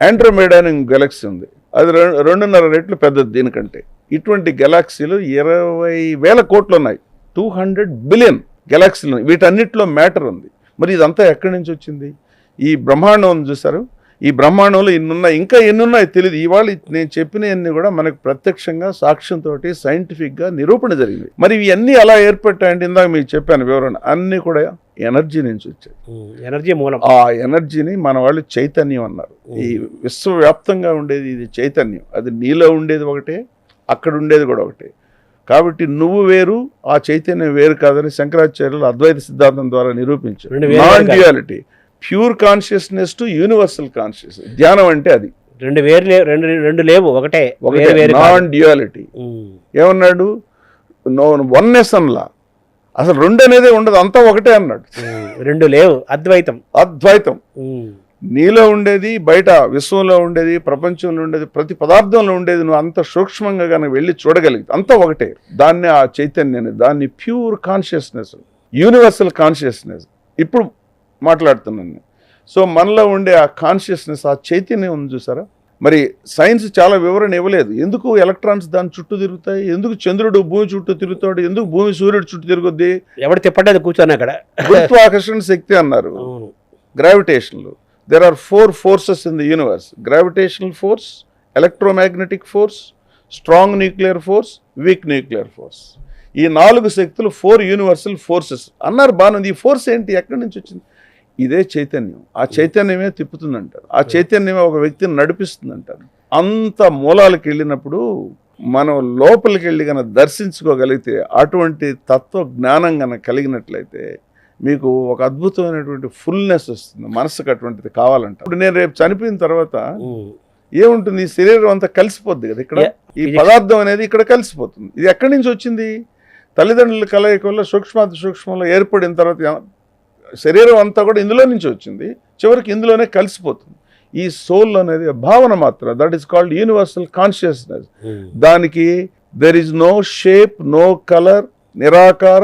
ఆండ్రోమేడా అనే గెలాక్సీ ఉంది. అది 2.5 రెట్లు పెద్దది దీనికంటే. ఇటువంటి గెలాక్సీలు 20,000 కోట్లు ఉన్నాయి. 200 బిలియన్ గెలాక్సీలు ఉన్నాయి. వీటన్నిటిలో మ్యాటర్ ఉంది. మరి ఇదంతా ఎక్కడి నుంచి వచ్చింది? ఈ బ్రహ్మాండం చూసారు. ఈ బ్రహ్మాండంలో ఇంకా ఎన్నున్నాయో తెలియదు. ఇవాళ నేను చెప్పినవన్నీ కూడా మనకు ప్రత్యక్షంగా, సాక్ష్యంతో, సైంటిఫిక్గా నిరూపణ జరిగింది. మరి ఇవన్నీ అలా ఏర్పట్టాయంటే ఇందాక మీకు చెప్పాను వివరణ. అన్నీ కూడా ఎనర్జీ నుంచి వచ్చాయి. ఎనర్జీ మూలం. ఆ ఎనర్జీని మన వాళ్ళు చైతన్యం అన్నారు. ఈ విశ్వవ్యాప్తంగా ఉండేది ఇది చైతన్యం. అది నీలో ఉండేది ఒకటే, అక్కడ ఉండేది కూడా ఒకటే. కాబట్టి నువ్వు వేరు, ఆ చైతన్యం వేరు కాదని శంకరాచార్యులు అద్వైత సిద్ధాంతం ద్వారా నిరూపించారు. Non duality, pure consciousness to universal consciousness. ధ్యానం అంటే అది. రెండు లేవు, ఒకటే. Non duality. ఏమన్నాడు? వన్నెస్ అన్లా, అసలు రెండు అనేదే ఉండదు, అంతా ఒకటే అన్నాడు. రెండు లేవు, అద్వైతం. నీలో ఉండేది, బయట విశ్వంలో ఉండేది, ప్రపంచంలో ఉండేది, ప్రతి పదార్థంలో ఉండేది నువ్వు అంత సూక్ష్మంగా కనుక వెళ్ళి చూడగలిగితే అంతా ఒకటే. దాన్ని, ఆ చైతన్యాన్ని, దాన్ని ప్యూర్ కాన్షియస్నెస్, యూనివర్సల్ కాన్షియస్నెస్ ఇప్పుడు మాట్లాడుతున్నాను. సో మనలో ఉండే ఆ కాన్షియస్నెస్, ఆ చైతన్యం ఉంది చూసారా. మరి సైన్స్ చాలా వివరణ ఇవ్వలేదు. ఎందుకు ఎలక్ట్రాన్స్ దాని చుట్టూ తిరుగుతాయి, ఎందుకు చంద్రుడు భూమి చుట్టూ తిరుగుతాడు, ఎందుకు భూమి సూర్యుడు చుట్టూ తిరుగుద్ది, ఎవరు తిప్పలేదు కూర్చొని అక్కడ. గురుత్వాకర్షణ శక్తి అన్నారు, గ్రావిటేషన్లు. There are 4 forces in the universe: gravitational force, electromagnetic force, strong nuclear force, weak nuclear force. ఈ 4 శక్తులు 4 యూనివర్సల్ ఫోర్సెస్ అన్నారు. బాగుంది. ఈ ఫోర్స్ ఏంటి, ఎక్కడి నుంచి వచ్చింది? ఇదే చైతన్యం. ఆ చైతన్యమే తిప్పుతుందంటారు, ఆ చైతన్యమే ఒక వ్యక్తిని నడిపిస్తుందంటారు. అంత మూలాలకు వెళ్ళినప్పుడు మనం లోపలికి వెళ్ళి కనుక దర్శించుకోగలిగితే, అటువంటి తత్వ జ్ఞానం కనుక కలిగినట్లయితే మీకు ఒక అద్భుతమైనటువంటి ఫుల్నెస్ వస్తుంది. మనసుకు అటువంటిది కావాలంట. ఇప్పుడు నేను రేపు చనిపోయిన తర్వాత ఏముంటుంది, ఈ శరీరం అంతా కలిసిపోద్ది కదా ఇక్కడ. ఈ పదార్థం అనేది ఇక్కడ కలిసిపోతుంది. ఇది ఎక్కడి నుంచి వచ్చింది? తల్లిదండ్రుల కలయిక వల్ల సూక్ష్మంలో ఏర్పడిన తర్వాత శరీరం అంతా కూడా ఇందులో నుంచి వచ్చింది. చివరికి ఇందులోనే కలిసిపోతుంది. ఈ సోల్ అనేది భావన మాత్రం. That is called universal consciousness. దానికి there is no shape, no colour, నిరాకార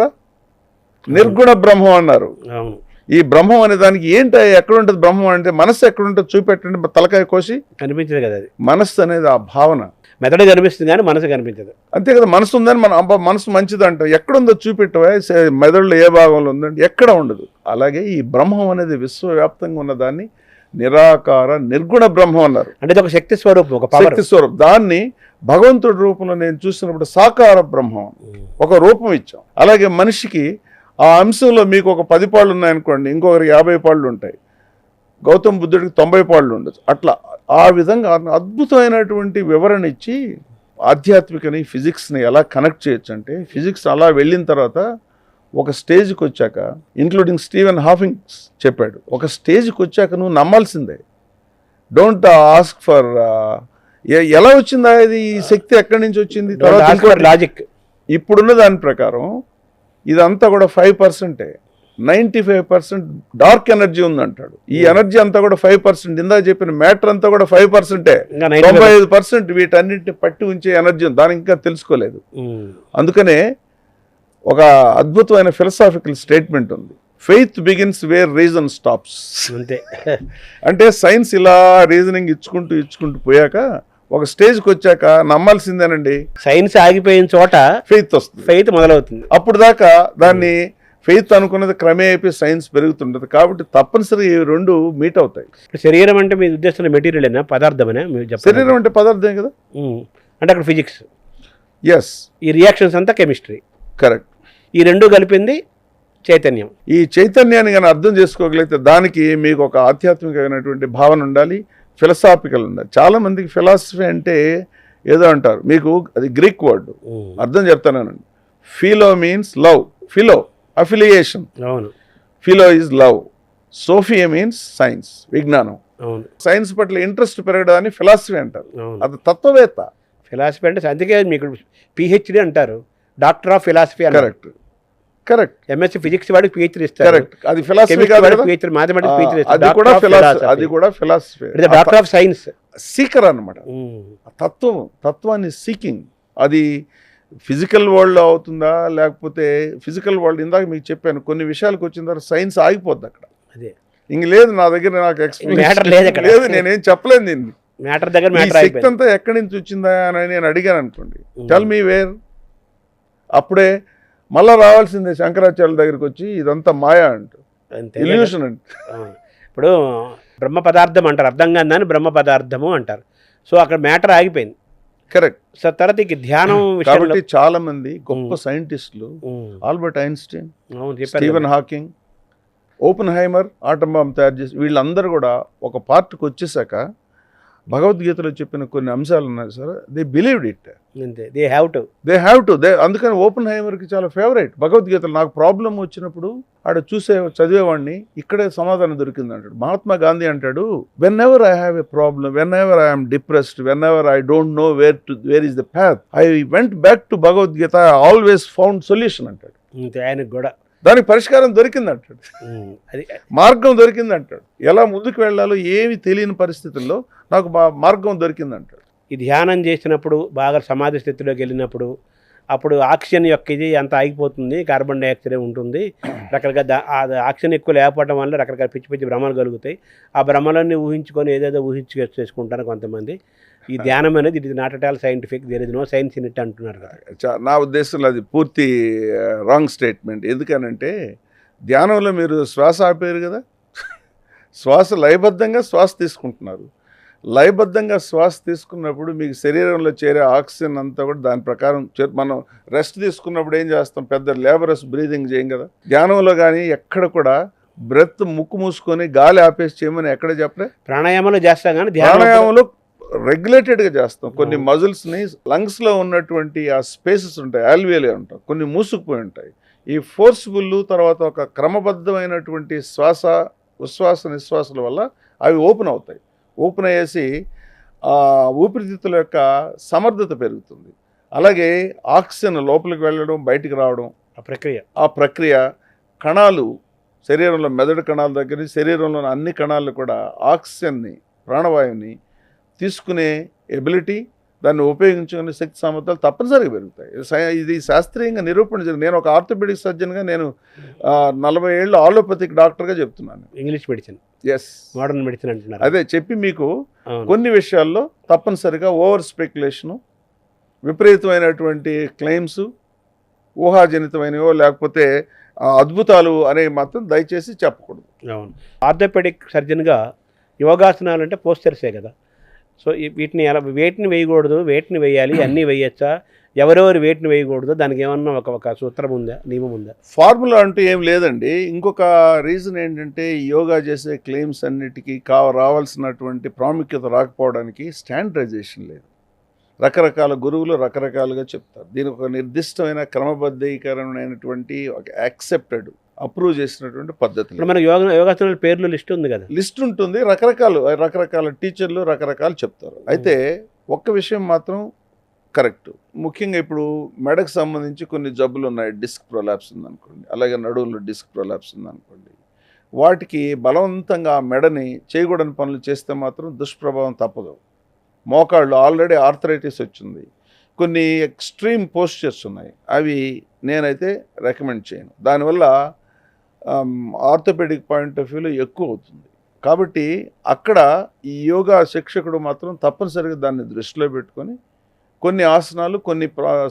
నిర్గుణ బ్రహ్మం అన్నారు. ఈ బ్రహ్మం అనే దానికి ఏంటి, ఎక్కడ ఉంటుంది బ్రహ్మం అంటే? మనస్సు ఎక్కడ ఉంటుంది చూపెట్టండి, తలకాయ కోసి కనిపించదు కదా. అది మనస్సు అనేది ఆ భావన. మెదడు కనిపిస్తుంది కానీ మనసు కనిపించదు. అంతే కదా. మనసు ఉందని మనం అబ్బా మనసు మంచిదంట, ఎక్కడుందో చూపెట్టవా, మెదడులో ఏ భాగంలో ఉందంటే ఎక్కడ ఉండదు. అలాగే ఈ బ్రహ్మం అనేది విశ్వవ్యాప్తంగా ఉన్నదాన్ని నిరాకార నిర్గుణ బ్రహ్మం అన్నారు. అంటే ఇది ఒక శక్తి స్వరూపం, ఒక శక్తి స్వరూపం. దాన్ని భగవంతుడి రూపంలో నేను చూసినప్పుడు సాకార బ్రహ్మం, ఒక రూపం ఇచ్చాం. అలాగే మనిషికి ఆ అంశంలో మీకు ఒక 10 పాళ్ళు ఉన్నాయనుకోండి, ఇంకొకరికి 50 పాళ్ళు ఉంటాయి. గౌతమ బుద్ధుడికి 90 పాళ్ళు ఉండొచ్చు. అట్లా ఆ విధంగా అద్భుతమైనటువంటి వివరణ ఇచ్చి ఆధ్యాత్మికని ఫిజిక్స్ని ఎలా కనెక్ట్ చేయొచ్చు అంటే, ఫిజిక్స్ అలా వెళ్ళిన తర్వాత ఒక స్టేజ్కి వచ్చాక, ఇంక్లూడింగ్ స్టీవెన్ హాకింగ్ చెప్పాడు, ఒక స్టేజ్కి వచ్చాక నువ్వు నమ్మాల్సిందే. డోంట్ ఆస్క్ ఫర్ ఎలా వచ్చిందా ఇది, ఈ శక్తి ఎక్కడి నుంచి వచ్చింది. లాజిక్ ఇప్పుడున్న దాని ప్రకారం ఇదంతా కూడా 5%. 95% డార్క్ ఎనర్జీ ఉందంటాడు. ఈ ఎనర్జీ అంతా కూడా 5%. ఇందా చెప్పిన మ్యాటర్ అంతా కూడా 5%. 95% వీటన్నిటిని పట్టి ఉంచే ఎనర్జీ దానికి ఇంకా తెలుసుకోలేదు. అందుకనే ఒక అద్భుతమైన ఫిలసాఫికల్ స్టేట్మెంట్ ఉంది, faith begins where reason stops. అంతే. అంటే సైన్స్ ఇలా రీజనింగ్ ఇచ్చుకుంటూ పోయాక ఒక స్టేజ్కి వచ్చాక నమ్మాల్సిందేనండి. సైన్స్ ఆగిపోయిన చోట ఫెయిత్ వస్తుంది, ఫెయిత్ మొదలవుతుంది. అప్పుడు దాకా దాన్ని ఫెయిత్ అనుకున్నది క్రమే అయిపోయి సైన్స్ పెరుగుతుంటది. కాబట్టి తప్పనిసరిగా ఈ రెండు మీట్ అవుతాయి. శరీరం అంటే మీ ఉద్దేశంలో మెటీరియల్ అయినా పదార్థమనే? శరీరం అంటే పదార్థమే కదా. అంటే అక్కడ ఫిజిక్స్, ఎస్. ఈ రియాక్షన్స్ అంతా కెమిస్ట్రీ. కరెక్ట్. ఈ రెండు కలిపింది చైతన్యం. ఈ చైతన్యాన్ని కానీ అర్థం చేసుకోగలిగితే దానికి మీకు ఒక ఆధ్యాత్మికమైనటువంటి భావన ఉండాలి, ఫిలసాఫికల్ ఉండాలి. చాలా మందికి ఫిలాసఫీ అంటే ఏదో అంటారు. మీకు అది గ్రీక్ వర్డ్, అర్థం చెప్తానండి. Philo means love, philo affiliation. అవును. Philo is love. Sophia means science, విజ్ఞానం. అవును. సైన్స్ పట్ల ఇంట్రెస్ట్ పెరగడాన్ని ఫిలాసఫీ అంటారు. అది తత్వవేత్త. ఫిలాసఫీ అంటే అందుకే మీకు పిహెచ్డి అంటారు, doctor of philosophy. Correct, correct. MSc physics వాడికి పిహెచ్డి ఇస్తారు. కరెక్ట్. అది ఫిలాసఫీ కాదు, మ్యాథమెటిక్స్ పిహెచ్డి ఇస్తారు. అది కూడా philosophy. Doctor of science, seeker అన్నమాట. తత్వాన్ని సీకింగ్. అది ఫిజికల్ వరల్డ్ అవుతుందా, లేకపోతే ఫిజికల్ వరల్డ్ ఇందాక మీకు చెప్పాను, కొన్ని విషయాలకు వచ్చిన తర్వాత సైన్స్ ఆగిపోద్ది అక్కడ. అదే ఇంక లేదు నా దగ్గర, నాకు ఎక్స్పీరియన్స్ లేదు, నేనేం చెప్పలేను దీన్ని. మ్యాటర్ దగ్గర శక్తి అంతా ఎక్కడి నుంచి వచ్చిందా అని నేను అడిగాను అనుకోండి, టెల్ మీ వేర్. అప్పుడే మళ్ళా రావాల్సిందే శంకరాచార్యుల దగ్గరికి వచ్చి ఇదంతా మాయా అంటూ, ఇల్యూషన్ అంట. ఇప్పుడు బ్రహ్మ పదార్థం అంటారు, అర్థం కాదని బ్రహ్మ పదార్థము అంటారు. సో అక్కడ మ్యాటర్ ఆగిపోయింది. కరెక్ట్. సో తర్వాత ధ్యానం. కాబట్టి చాలా మంది గొప్ప సైంటిస్టులు, Albert Einstein, Stephen Hawking, Oppenheimer atom bomb తయారు చేసి, వీళ్ళందరూ కూడా ఒక పార్ట్కి వచ్చేసాక భగవద్గీతలో చెప్పిన కొన్ని అంశాలు ఉన్నాయి sir, they believed it. They have to. అందుకని ఓపెన్ హైమర్కి చాలా ఫేవరెట్ భగవద్గీతలు. నాకు ప్రాబ్లం వచ్చినప్పుడు ఆడ చదివేవాడిని, ఇక్కడే సమాధానం దొరికింది అంటాడు. మహాత్మా గాంధీ అంటాడు, when ever I have a problem, when ever I'm depressed, when ever I don't know where is the path, I went back to Bhagavad Gita, I always found solution అంటాడు. ఆయనకు కూడా దానికి పరిష్కారం దొరికింది అంటాడు, మార్గం దొరికింది అంటాడు. ఎలా ముందుకు వెళ్ళాలో ఏమి తెలియని పరిస్థితుల్లో నాకు మార్గం దొరికింది అంటాడు. ఈ ధ్యానం చేసినప్పుడు బాగా సమాధి స్థితిలోకి వెళ్ళినప్పుడు అప్పుడు ఆక్సిజన్ యొక్క ఇది అంత ఆగిపోతుంది, కార్బన్ డైఆక్సైడ్ ఉంటుంది, రకరకాల ఆక్సిజన్ ఎక్కువ లేకపోవడం వల్ల రకరకాల పిచ్చి పిచ్చి భ్రమలు కలుగుతాయి. ఆ భ్రమలన్నీ ఊహించుకొని ఏదేదో చేసుకుంటారు కొంతమంది. ఈ ధ్యానం అనేది it is not at all scientific, there is no science in it అంటున్నారు కదా. నా ఉద్దేశంలో అది పూర్తి రాంగ్ స్టేట్మెంట్. ఎందుకనంటే ధ్యానంలో మీరు శ్వాస ఆపేరు కదా, శ్వాస లయబద్ధంగా శ్వాస తీసుకుంటున్నారు. లయబద్ధంగా శ్వాస తీసుకున్నప్పుడు మీకు శరీరంలో చేరే ఆక్సిజన్ అంతా కూడా దాని ప్రకారం మనం రెస్ట్ తీసుకున్నప్పుడు ఏం చేస్తాం, పెద్ద లేబరస్ బ్రీదింగ్ చేయం కదా. ధ్యానంలో కానీ ఎక్కడ కూడా బ్రెత్ ముక్కు మూసుకొని గాలి ఆపేసి చేయమని ఎక్కడ చెప్పలే. ప్రాణాయామంలో చేస్తాం కానీ ప్రాణాయామంలో రెగ్యులేటెడ్గా చేస్తాం. కొన్ని మజిల్స్ని లంగ్స్లో ఉన్నటువంటి ఆ స్పేసెస్ ఉంటాయి, ఆల్వియోలే ఉంటాయి, కొన్ని మూసుకుపోయి ఉంటాయి. ఈ ఫోర్స్ఫుల్ తర్వాత ఒక క్రమబద్ధమైనటువంటి ఉశ్వాస నిశ్వాసాల వల్ల అవి ఓపెన్ అవుతాయి. ఓపెన్ అయ్యేసి ఊపిరితిత్తుల యొక్క సమర్థత పెరుగుతుంది. అలాగే ఆక్సిజన్ లోపలికి వెళ్ళడం బయటికి రావడం ఆ ప్రక్రియ కణాలు శరీరంలో మెదడు కణాల దగ్గర నుంచి శరీరంలోని అన్ని కణాలు కూడా ఆక్సిజన్ని ప్రాణవాయువుని తీసుకునే ఎబిలిటీ, దాన్ని ఉపయోగించుకునే శక్తి సామర్థ్యాలు తప్పనిసరిగా పెరుగుతాయి. ఇది శాస్త్రీయంగా నిరూపణ జరిగింది. నేను ఒక ఆర్థోపెడిక్ సర్జన్గా నేను 40 ఏళ్ళు ఆలోపతిక్ డాక్టర్గా చెప్తున్నాను. English medicine, yes, modern medicine అంటున్నారు. అదే చెప్పి మీకు కొన్ని విషయాల్లో తప్పనిసరిగా ఓవర్ స్పెక్యులేషను, విపరీతమైనటువంటి క్లెయిమ్స్, ఊహాజనితమైనవో లేకపోతే అద్భుతాలు అనేవి మాత్రం దయచేసి చెప్పకూడదు. అవును, ఆర్థోపెడిక్ సర్జన్గా యోగాసనాలు అంటే పోస్చర్సే కదా. సో వీటిని ఎలా వేటిని వేయకూడదు, వేటిని వేయాలి, అన్నీ వేయచ్చా, ఎవరెవరు వేటిని వేయకూడదు, దానికి ఏమన్నా ఒక సూత్రం ఉందా, నియమం ఉందా? ఫార్ములా అంటూ ఏం లేదండి. ఇంకొక రీజన్ ఏంటంటే యోగా చేసే క్లెయిమ్స్ అన్నిటికీ రావాల్సినటువంటి ప్రాముఖ్యత రాకపోవడానికి స్టాండర్డైజేషన్ లేదు. రకరకాల గురువులు రకరకాలుగా చెప్తారు. దీనికి ఒక నిర్దిష్టమైన క్రమబద్ధీకరణమైనటువంటి ఒక యాక్సెప్టెడ్ అప్రూవ్ చేసినటువంటి పద్ధతులు. మనకు యోగాసనాల పేర్లు లిస్ట్ ఉంది కదా, లిస్ట్ ఉంటుంది. రకరకాల టీచర్లు రకరకాలు చెప్తారు. అయితే ఒక్క విషయం మాత్రం కరెక్ట్. ముఖ్యంగా ఇప్పుడు మెడకు సంబంధించి కొన్ని జబ్బులు ఉన్నాయి. డిస్క్ ప్రొలాప్స్ ఉందనుకోండి, అలాగే నడువులో డిస్క్ ప్రొలాప్స్ ఉందనుకోండి, వాటికి బలవంతంగా ఆ మెడని చేయకూడని పనులు చేస్తే మాత్రం దుష్ప్రభావం తప్పదు. మోకాళ్ళు ఆల్రెడీ ఆర్థరైటిస్ వచ్చింది, కొన్ని ఎక్స్ట్రీమ్ పోస్చర్స్ ఉన్నాయి, అవి నేనైతే రికమెండ్ చేయను. దానివల్ల ఆర్థోపెడిక్ పాయింట్ ఆఫ్ వ్యూలో ఎక్కువ అవుతుంది. కాబట్టి అక్కడ ఈ యోగా శిక్షకుడు మాత్రం తప్పనిసరిగా దాన్ని దృష్టిలో పెట్టుకొని కొన్ని ఆసనాలు కొన్ని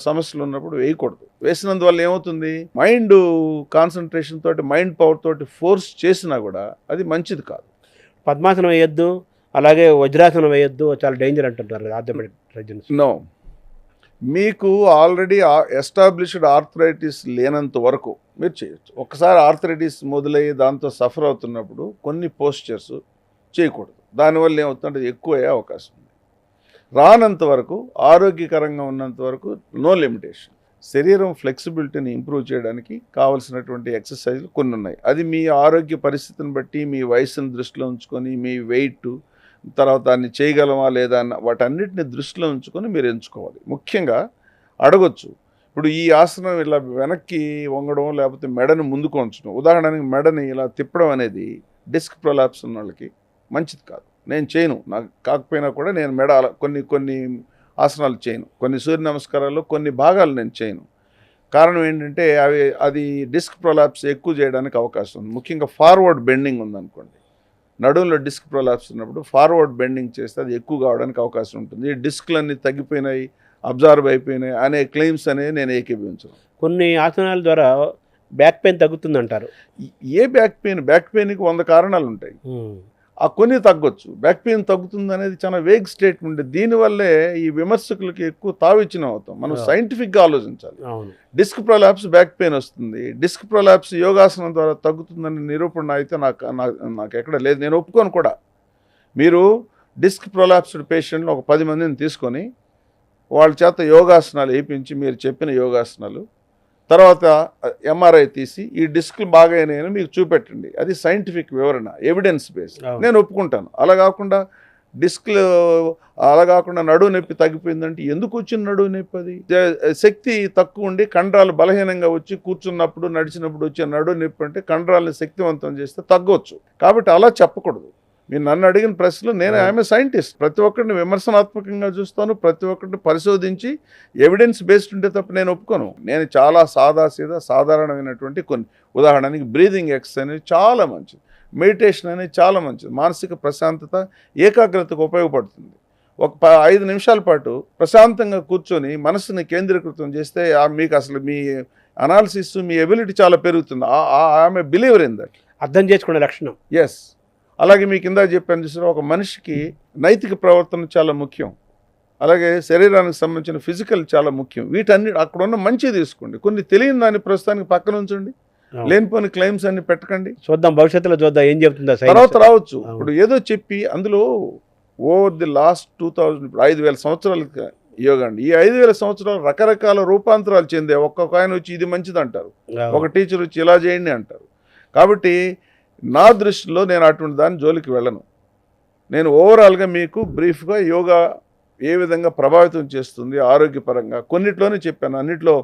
సమస్యలు ఉన్నప్పుడు వేయకూడదు. వేసినందువల్ల ఏమవుతుంది, మైండ్ కాన్సన్ట్రేషన్ తోటి, మైండ్ పవర్ తోటి ఫోర్స్ చేసినా కూడా అది మంచిది కాదు. పద్మాసనం వేయొద్దు, అలాగే వజ్రాసనం వేయొద్దు, చాలా డేంజర్ అంటుంటారు ఆర్థోపెడిక్ సర్జన్స్. నో, మీకు ఆల్రెడీ ఎస్టాబ్లిష్డ్ ఆర్థరైటిస్ లేనంత వరకు మీరు చేయొచ్చు. ఒకసారి ఆర్థరైటిస్ మొదలయ్యి దాంతో సఫర్ అవుతున్నప్పుడు కొన్ని పోస్చర్స్ చేయకూడదు. దానివల్ల ఏమవుతుందంటే ఎక్కువ అయ్యే అవకాశం ఉంది. రానంత వరకు, ఆరోగ్యకరంగా ఉన్నంత వరకు నో లిమిటేషన్. శరీరం ఫ్లెక్సిబిలిటీని ఇంప్రూవ్ చేయడానికి కావాల్సినటువంటి ఎక్సర్సైజ్లు కొన్ని ఉన్నాయి. అది మీ ఆరోగ్య పరిస్థితిని బట్టి, మీ వయసును దృష్టిలో ఉంచుకొని, మీ వెయిట్, తర్వాత దాన్ని చేయగలమా లేదా అన్న వాటన్నిటిని దృష్టిలో ఉంచుకొని మీరు ఎంచుకోవాలి. ముఖ్యంగా అడగొచ్చు, ఇప్పుడు ఈ ఆసనం ఇలా వెనక్కి వంగడం లేకపోతే మెడని ముందుకు ఉంచడం, ఉదాహరణకి మెడని ఇలా తిప్పడం అనేది డిస్క్ ప్రొలాప్స్ ఉన్న వాళ్ళకి మంచిది కాదు. నేను చేయను, నాకు కాకపోయినా కూడా నేను మెడ కొన్ని ఆసనాలు చేయను, కొన్ని సూర్య నమస్కారాలు కొన్ని భాగాలు నేను చేయను. కారణం ఏంటంటే అది డిస్క్ ప్రొలాప్స్ ఎక్కువ చేయడానికి అవకాశం ఉంది. ముఖ్యంగా ఫార్వర్డ్ బెండింగ్ ఉందనుకోండి, నడువులో డిస్క్ ప్రొలాప్స్ ఉన్నప్పుడు ఫార్వర్డ్ బెండింగ్ చేస్తే అది ఎక్కువ కావడానికి అవకాశం ఉంటుంది. ఈ డిస్క్లన్నీ తగ్గిపోయినాయి, అబ్జార్బ్ అయిపోయినాయి అనే క్లెయిమ్స్ అనేవి నేను ఏకీభవించను. కొన్ని ఆసనాల ద్వారా బ్యాక్ పెయిన్ తగ్గుతుందంటారు. బ్యాక్ పెయిన్కి 100 కారణాలు ఉంటాయి. ఆ కొన్ని తగ్గొచ్చు. బ్యాక్ పెయిన్ తగ్గుతుంది అనేది చాలా వేగ్ స్టేట్మెంట్. దీనివల్లే ఈ విమర్శకులకి ఎక్కువ తావిచ్చిన అవుతాం. మనం సైంటిఫిక్గా ఆలోచించాలి. డిస్క్ ప్రొలాప్స్ బ్యాక్ పెయిన్ వస్తుంది, డిస్క్ ప్రొలాప్స్ యోగాసనం ద్వారా తగ్గుతుందని నిరూపణ అయితే నాకు ఎక్కడ లేదు, నేను ఒప్పుకోను కూడా. మీరు డిస్క్ ప్రొలాప్స్డ్ పేషెంట్లు ఒక 10 మందిని తీసుకొని వాళ్ళ చేత యోగాసనాలు వేయించి, మీరు చెప్పిన యోగాసనాలు, తర్వాత ఎంఆర్ఐ తీసి ఈ డిస్క్లు బాగా అయినాయని మీకు చూపెట్టండి. అది సైంటిఫిక్ వివరణ, ఎవిడెన్స్ బేస్డ్, నేను ఒప్పుకుంటాను. అలా కాకుండా నడువు నొప్పి తగ్గిపోయిందంటే ఎందుకు వచ్చిన నడువు నొప్పి? అది శక్తి తక్కువ ఉండి కండరాలు బలహీనంగా వచ్చి కూర్చున్నప్పుడు నడిచినప్పుడు వచ్చే నడువు నొప్పి అంటే కండరాలను శక్తివంతం చేస్తే తగ్గవచ్చు. కాబట్టి అలా చెప్పకూడదు. మీరు నన్ను అడిగిన ప్రశ్నలు, నేను ఐఎమ్ ఏ సైంటిస్ట్, ప్రతి ఒక్కరిని విమర్శనాత్మకంగా చూస్తాను, ప్రతి ఒక్కరిని పరిశోధించి ఎవిడెన్స్ బేస్డ్ ఉంటే తప్ప నేను ఒప్పుకోను. నేను చాలా సాధారణమైనటువంటి కొన్ని, ఉదాహరణకి బ్రీదింగ్ ఎక్సర్సైజ్ అనేది చాలా మంచిది, మెడిటేషన్ అనేది చాలా మంచిది, మానసిక ప్రశాంతత ఏకాగ్రతకు ఉపయోగపడుతుంది. ఒక 5 నిమిషాల పాటు ప్రశాంతంగా కూర్చొని మనసుని కేంద్రీకృతం చేస్తే మీకు అసలు మీ అనాలిసిస్, మీ ఎబిలిటీ చాలా పెరుగుతుంది. ఆమె బిలీవర్ ఇన్ దట్. అర్థం చేసుకునే లక్షణం. ఎస్. అలాగే మీకు ఇందాక చెప్పాను చూసారా, ఒక మనిషికి నైతిక ప్రవర్తన చాలా ముఖ్యం, అలాగే శరీరానికి సంబంధించిన ఫిజికల్ చాలా ముఖ్యం. వీటన్ని అక్కడ ఉన్న మంచి తీసుకోండి, కొన్ని తెలియని దాన్ని ప్రస్తుతానికి పక్కన ఉంచండి, లేనిపోని క్లెయిమ్స్ అన్ని పెట్టకండి. చూద్దాం, భవిష్యత్తులో చూద్దాం ఏం చెప్తుందా తర్వాత రావచ్చు. ఇప్పుడు ఏదో చెప్పి అందులో ఓవర్ ది లాస్ట్ 2000 ఇప్పుడు 5000 సంవత్సరాలు యోగా అండి. ఈ 5000 సంవత్సరాలు రకరకాల రూపాంతరాలు చెందే. ఒక్కొక్క ఆయన వచ్చి ఇది మంచిది అంటారు, ఒక టీచర్ వచ్చి ఇలా చేయండి అంటారు. కాబట్టి నా దృష్టిలో నేను అటువంటి దాని జోలికి వెళ్ళను. నేను ఓవరాల్గా మీకు బ్రీఫ్గా యోగా ఏ విధంగా ప్రభావితం చేస్తుంది ఆరోగ్యపరంగా కొన్నిట్లోనే చెప్పాను. అన్నిట్లో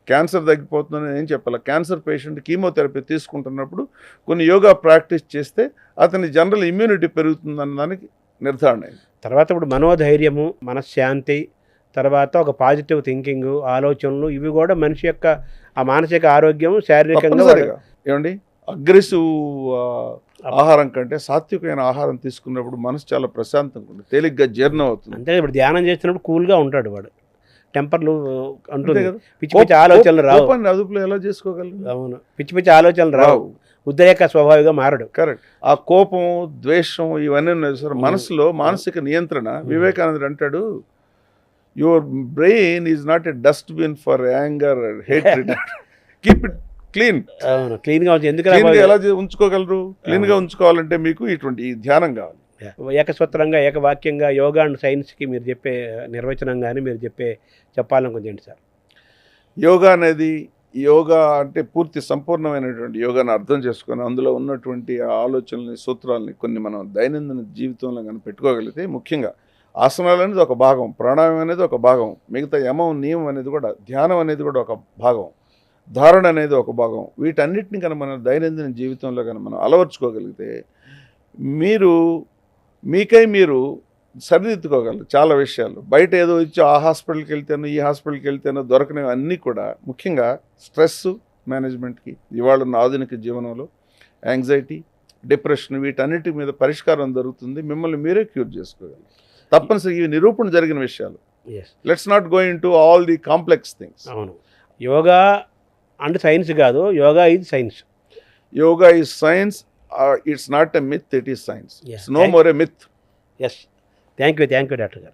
క్యాన్సర్ తగ్గిపోతుందని నేను చెప్పాలి. క్యాన్సర్ పేషెంట్ కీమోథెరపీ తీసుకుంటున్నప్పుడు కొన్ని యోగా ప్రాక్టీస్ చేస్తే అతని జనరల్ ఇమ్యూనిటీ పెరుగుతుందన్న దానికి నిర్ధారణ అయింది. తర్వాత ఇప్పుడు మనోధైర్యము, మనశ్శాంతి, తర్వాత ఒక పాజిటివ్ థింకింగ్, ఆలోచనలు, ఇవి కూడా మనిషి యొక్క ఆ మానసిక ఆరోగ్యం శారీరకంగా ఏమండి అగ్రెసివ్ ఆహారం కంటే సాత్వికమైన ఆహారం తీసుకున్నప్పుడు మనసు చాలా ప్రశాంతంగా ఉంటుంది, తేలిగ్గా జీర్ణం అవుతుంది. అంతే. ఇప్పుడు ధ్యానం చేస్తున్నప్పుడు కూల్గా ఉంటాడు వాడు, టెంపర్లు అంటుంది కదా, పిచ్చి పిచ్చి ఆలోచనలు రావు. అదుపులో ఎలా చేసుకోగలరు? అవును, పిచ్చి పిచ్చి ఆలోచనలు రావు, ఉద్రేక స్వభావిగా మారడు. కరెక్ట్. ఆ కోపం, ద్వేషం ఇవన్నీ ఉన్నాయి సార్ మనసులో. మానసిక నియంత్రణ. వివేకానందుడు అంటాడు, your brain is not a dustbin for anger hatred, keep it clean. అవును, క్లీన్గా ఉంచి ఎందుకు ఎలా ఉంచుకోగలరు? క్లీన్గా ఉంచుకోవాలంటే మీకు ఇటువంటి ఈ ధ్యానం కావాలి. ఏకసూత్రంగా, ఏకవాక్యంగా యోగా అండ్ సైన్స్కి మీరు చెప్పే నిర్వచనం కానీ మీరు చెప్పాలనుకుంది సార్? యోగా అనేది, యోగా అంటే పూర్తి సంపూర్ణమైనటువంటి యోగాను అర్థం చేసుకొని అందులో ఉన్నటువంటి ఆ ఆలోచనల్ని, సూత్రాలని కొన్ని మనం దైనందిన జీవితంలో కానీ పెట్టుకోగలిగితే, ముఖ్యంగా ఆసనాలు అనేది ఒక భాగం, ప్రాణాయామం అనేది ఒక భాగం, మిగతా యమం, నియమం అనేది కూడా, ధ్యానం అనేది కూడా ఒక భాగం, ధారణ అనేది ఒక భాగం. వీటన్నిటిని కనుక మనం దైనందిన జీవితంలో కనుక మనం అలవర్చుకోగలిగితే మీరు సరిదిద్దుకోగలరు చాలా విషయాలు. బయట ఏదో ఇచ్చి ఆ హాస్పిటల్కి వెళ్తేనో ఈ హాస్పిటల్కి వెళ్తేనో దొరకనివి అన్నీ కూడా, ముఖ్యంగా స్ట్రెస్ మేనేజ్మెంట్కి ఇవాళ ఉన్న ఆధునిక జీవనంలో యాంగ్జైటీ, డిప్రెషన్, వీటన్నిటి మీద పరిష్కారం దొరుకుతుంది. మిమ్మల్ని మీరే క్యూర్ చేసుకోగలరు. తప్పనిసరిగా ఇవి నిరూపణ జరిగిన విషయాలు. Let's not go in to all the complex things. అవును, యోగా అండ్ సైన్స్ కాదు, yoga is science. Yoga is science. It's not a myth, it is science. Yeah. It's no more a myth. Yes. Thank you, Dr. Garu.